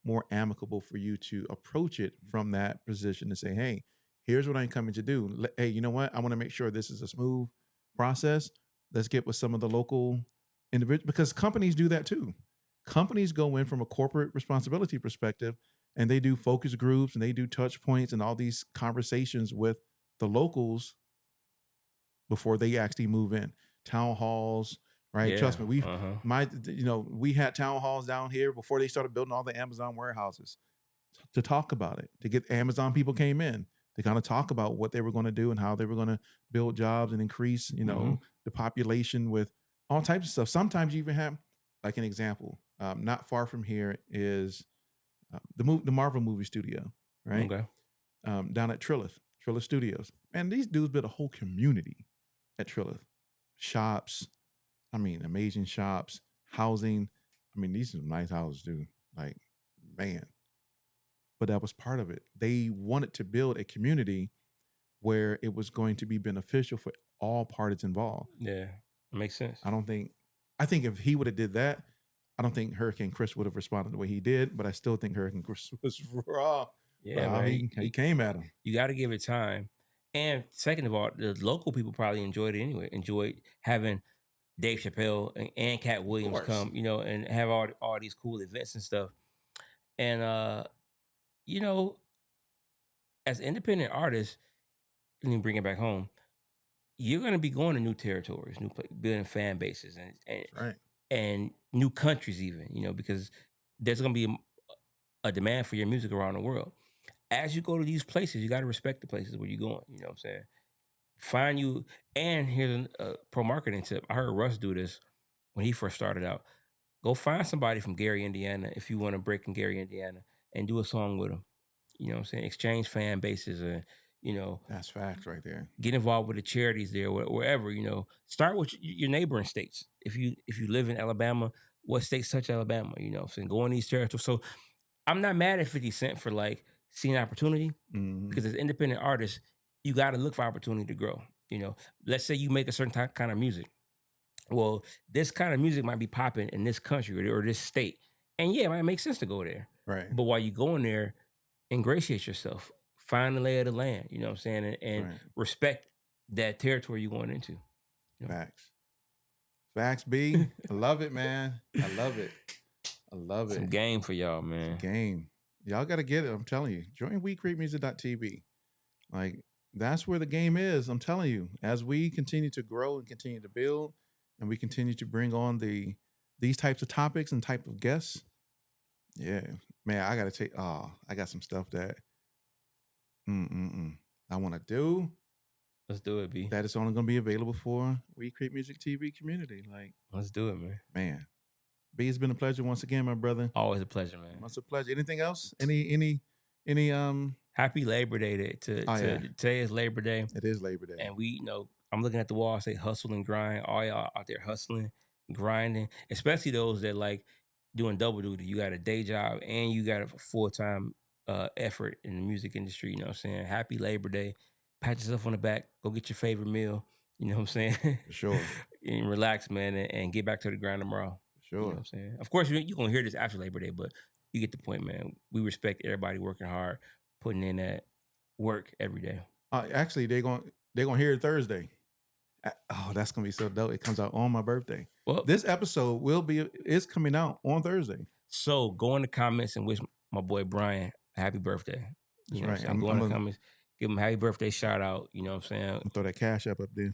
more amicable for you to approach it from that position and say, hey, here's what I'm coming to do. Hey, you know what? I want to make sure this is a smooth process. Let's get with some of the local individual, because companies do that too. Companies go in from a corporate responsibility perspective, and they do focus groups and they do touch points and all these conversations with the locals before they actually move in. Town halls, right? Yeah. Trust me, we had town halls down here before they started building all the Amazon warehouses to talk about it. To get Amazon people came in to kind of talk about what they were going to do and how they were going to build jobs and increase, the population with all types of stuff. Sometimes you even have, like an example, not far from here is the Marvel movie studio, right? Okay. Down at Trillith Studios. Man, these dudes built a whole community at Trillith. Shops, amazing shops, housing. These are nice houses, dude. Like, man. But that was part of it. They wanted to build a community where it was going to be beneficial for all parties involved. Yeah, it makes sense. I think if he would have did that, I don't think Hurricane Chris would have responded the way he did, but I still think Hurricane Chris was raw. Yeah, man. He came at him. You got to give it time. And second of all, the local people probably enjoyed it anyway. Enjoyed having Dave Chappelle and Cat Williams come, and have all these cool events and stuff. And as independent artists, and you bring it back home, you're going to be going to new territories, building fan bases, and new countries even, because there's going to be a demand for your music around the world. As you go to these places, you got to respect the places where you're going. You know what I'm saying? Find you, and here's a pro marketing tip. I heard Russ do this when he first started out. Go find somebody from Gary, Indiana, if you want to break in Gary, Indiana, and do a song with them. You know what I'm saying? Exchange fan bases, and that's facts right there. Get involved with the charities there, wherever. Start with your neighboring states. If you live in Alabama, what states touch Alabama? You know what I'm saying? Go in these territories. So I'm not mad at 50 Cent for like seeing opportunity, because as independent artists, you got to look for opportunity to grow. Let's say you make a certain kind of music. Well, this kind of music might be popping in this country or this state. And yeah, it might make sense to go there. Right. But while you go in there, ingratiate yourself. Find the lay of the land, you know what I'm saying? And respect that territory you're going into. Facts, B. I love it, man. I love it. Some game for y'all, man. It's a game. Y'all got to get it. I'm telling you. Join WeCreateMusic.tv. Like, that's where the game is. I'm telling you. As we continue to grow and continue to build, and we continue to bring on these types of topics and type of guests, yeah, man, I got to I got some stuff that I want to do. Let's do it, B. That is only going to be available for We Create Music TV community. Like, let's do it, man. Man, B, it's been a pleasure once again, my brother. Always a pleasure, man. It's a pleasure. Anything else? Any Happy Labor Day today is Labor Day. It is Labor Day. And I'm looking at the wall, I say hustle and grind. All y'all out there hustling, grinding, especially those that like doing double duty. You got a day job and you got a full-time effort in the music industry. You know what I'm saying? Happy Labor Day. Pat yourself on the back. Go get your favorite meal. You know what I'm saying? For sure. And relax, man, and get back to the grind tomorrow. For sure. You know what I'm saying? Of course, you're going to hear this after Labor Day, but you get the point, man. We respect everybody working hard, putting in that work every day. Actually, they're gonna hear it Thursday. Oh, that's gonna be so dope! It comes out on my birthday. Well, this episode is coming out on Thursday. So go in the comments and wish my boy Brian a happy birthday. You know what I'm saying? Go in the comments, give him a happy birthday shout out. You know what I'm saying? I'm throw that cash up there.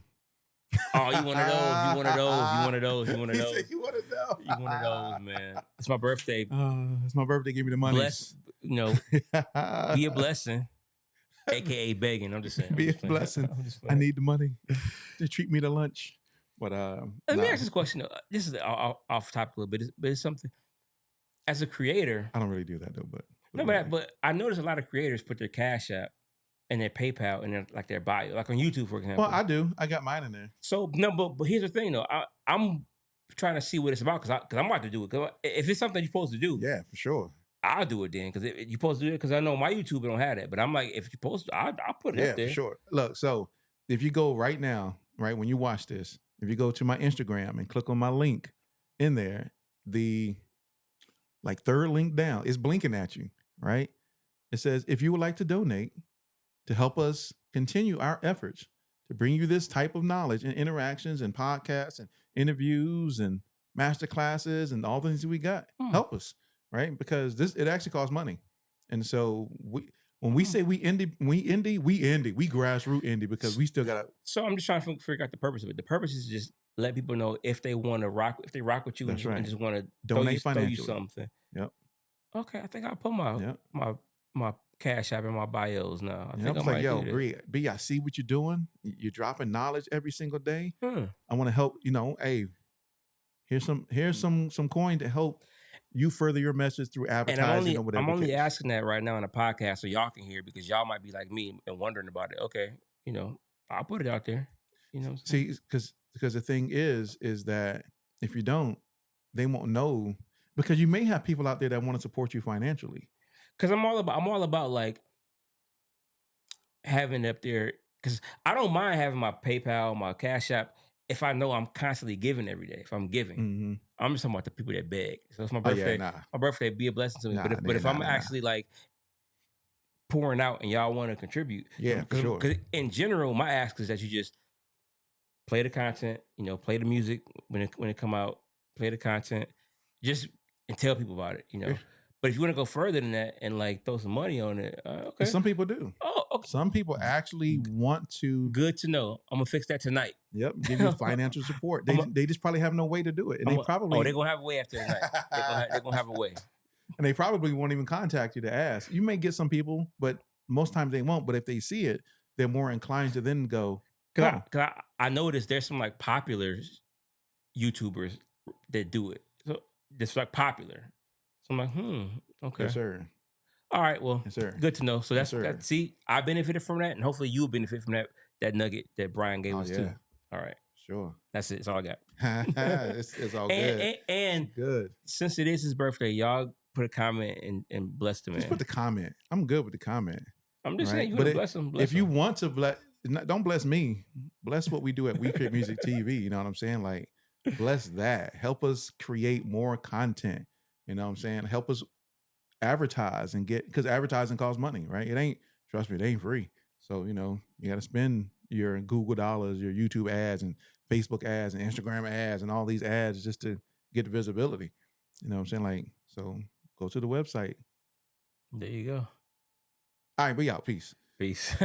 Oh, you one of those? You one of those? You one of those? You one of those? You one of those? You one of those, man? It's my birthday. It's my birthday. Give me the money. Be a blessing. AKA begging. I'm just saying. Be a blessing. I need the money to treat me to lunch. But let me ask this question. This is off topic a little bit, but it's something. As a creator, I don't really do that though. But I notice a lot of creators put their Cash App and their PayPal and their bio, like on YouTube, for example. Well, I do. I got mine in there. So no, but here's the thing though. I'm trying to see what it's about because I'm about to do it. Because if it's something you're supposed to do, yeah, for sure. I'll do it then because you're supposed to do it because I know my YouTube don't have that. But I'm like, if you're supposed to, I'll put it up there. Yeah, for sure. Look, so if you go right now, right when you watch this, if you go to my Instagram and click on my link in there, the third link down is blinking at you, right? It says, if you would like to donate to help us continue our efforts to bring you this type of knowledge and interactions and podcasts and interviews and master classes and all the things we got. Help us, right? Because it actually costs money. And so when we say we grassroots indie because we still got. So I'm just trying to figure out the purpose of it. The purpose is to just let people know if they want to rock, if they rock with you and just want to donate throw you something. Yep. Okay, I think I'll put my Cash App in my bios now. I think I was like, yo, B, I see what you're doing. You're dropping knowledge every single day. I want to help. Hey, here's some coin to help you further your message through advertising or whatever. I'm only asking that right now in a podcast so y'all can hear, because y'all might be like me and wondering about it. Okay, I'll put it out there. See, because the thing is that if you don't, they won't know, because you may have people out there that want to support you financially. Because I'm all about like having up there, because I don't mind having my PayPal, my Cash App, if I know I'm constantly giving every day. If I'm giving, I'm just talking about the people that beg. So it's my birthday. My birthday be a blessing to me. But if I'm actually like pouring out and y'all want to contribute, for sure. Because in general, my ask is that you just play the content, play the music when it come out, play the content, just and tell people about it, But if you want to go further than that and like throw some money on it, okay. And some people do. Oh, okay. Some people actually want to. Good to know. I'm gonna fix that tonight. Yep, give you financial support. They just probably have no way to do it, and they're gonna have a way after tonight. They're gonna have a way, and they probably won't even contact you to ask. You may get some people, but most times they won't. But if they see it, they're more inclined to then go. Cause I noticed there's some like popular YouTubers that do it. So it's like popular. So I'm like, okay. Yes, sir. All right, well, yes, sir. Good to know. So see, I benefited from that, and hopefully you'll benefit from that nugget that Brian gave us too. All right. Sure. That's it. That's all I got. it's all good. And good. Since it is his birthday, y'all put a comment and bless the man. Just put the comment. I'm good with the comment. I'm just saying, you want to bless him. If you want to bless, don't bless me. Bless what we do at We Create Music TV. You know what I'm saying? Like, bless that. Help us create more content. You know what I'm saying? Help us advertise and because advertising costs money, right? Trust me, it ain't free. So, you got to spend your Google dollars, your YouTube ads and Facebook ads and Instagram ads and all these ads just to get the visibility. You know what I'm saying? Like, so go to the website. There you go. All right, we out. Peace. Peace.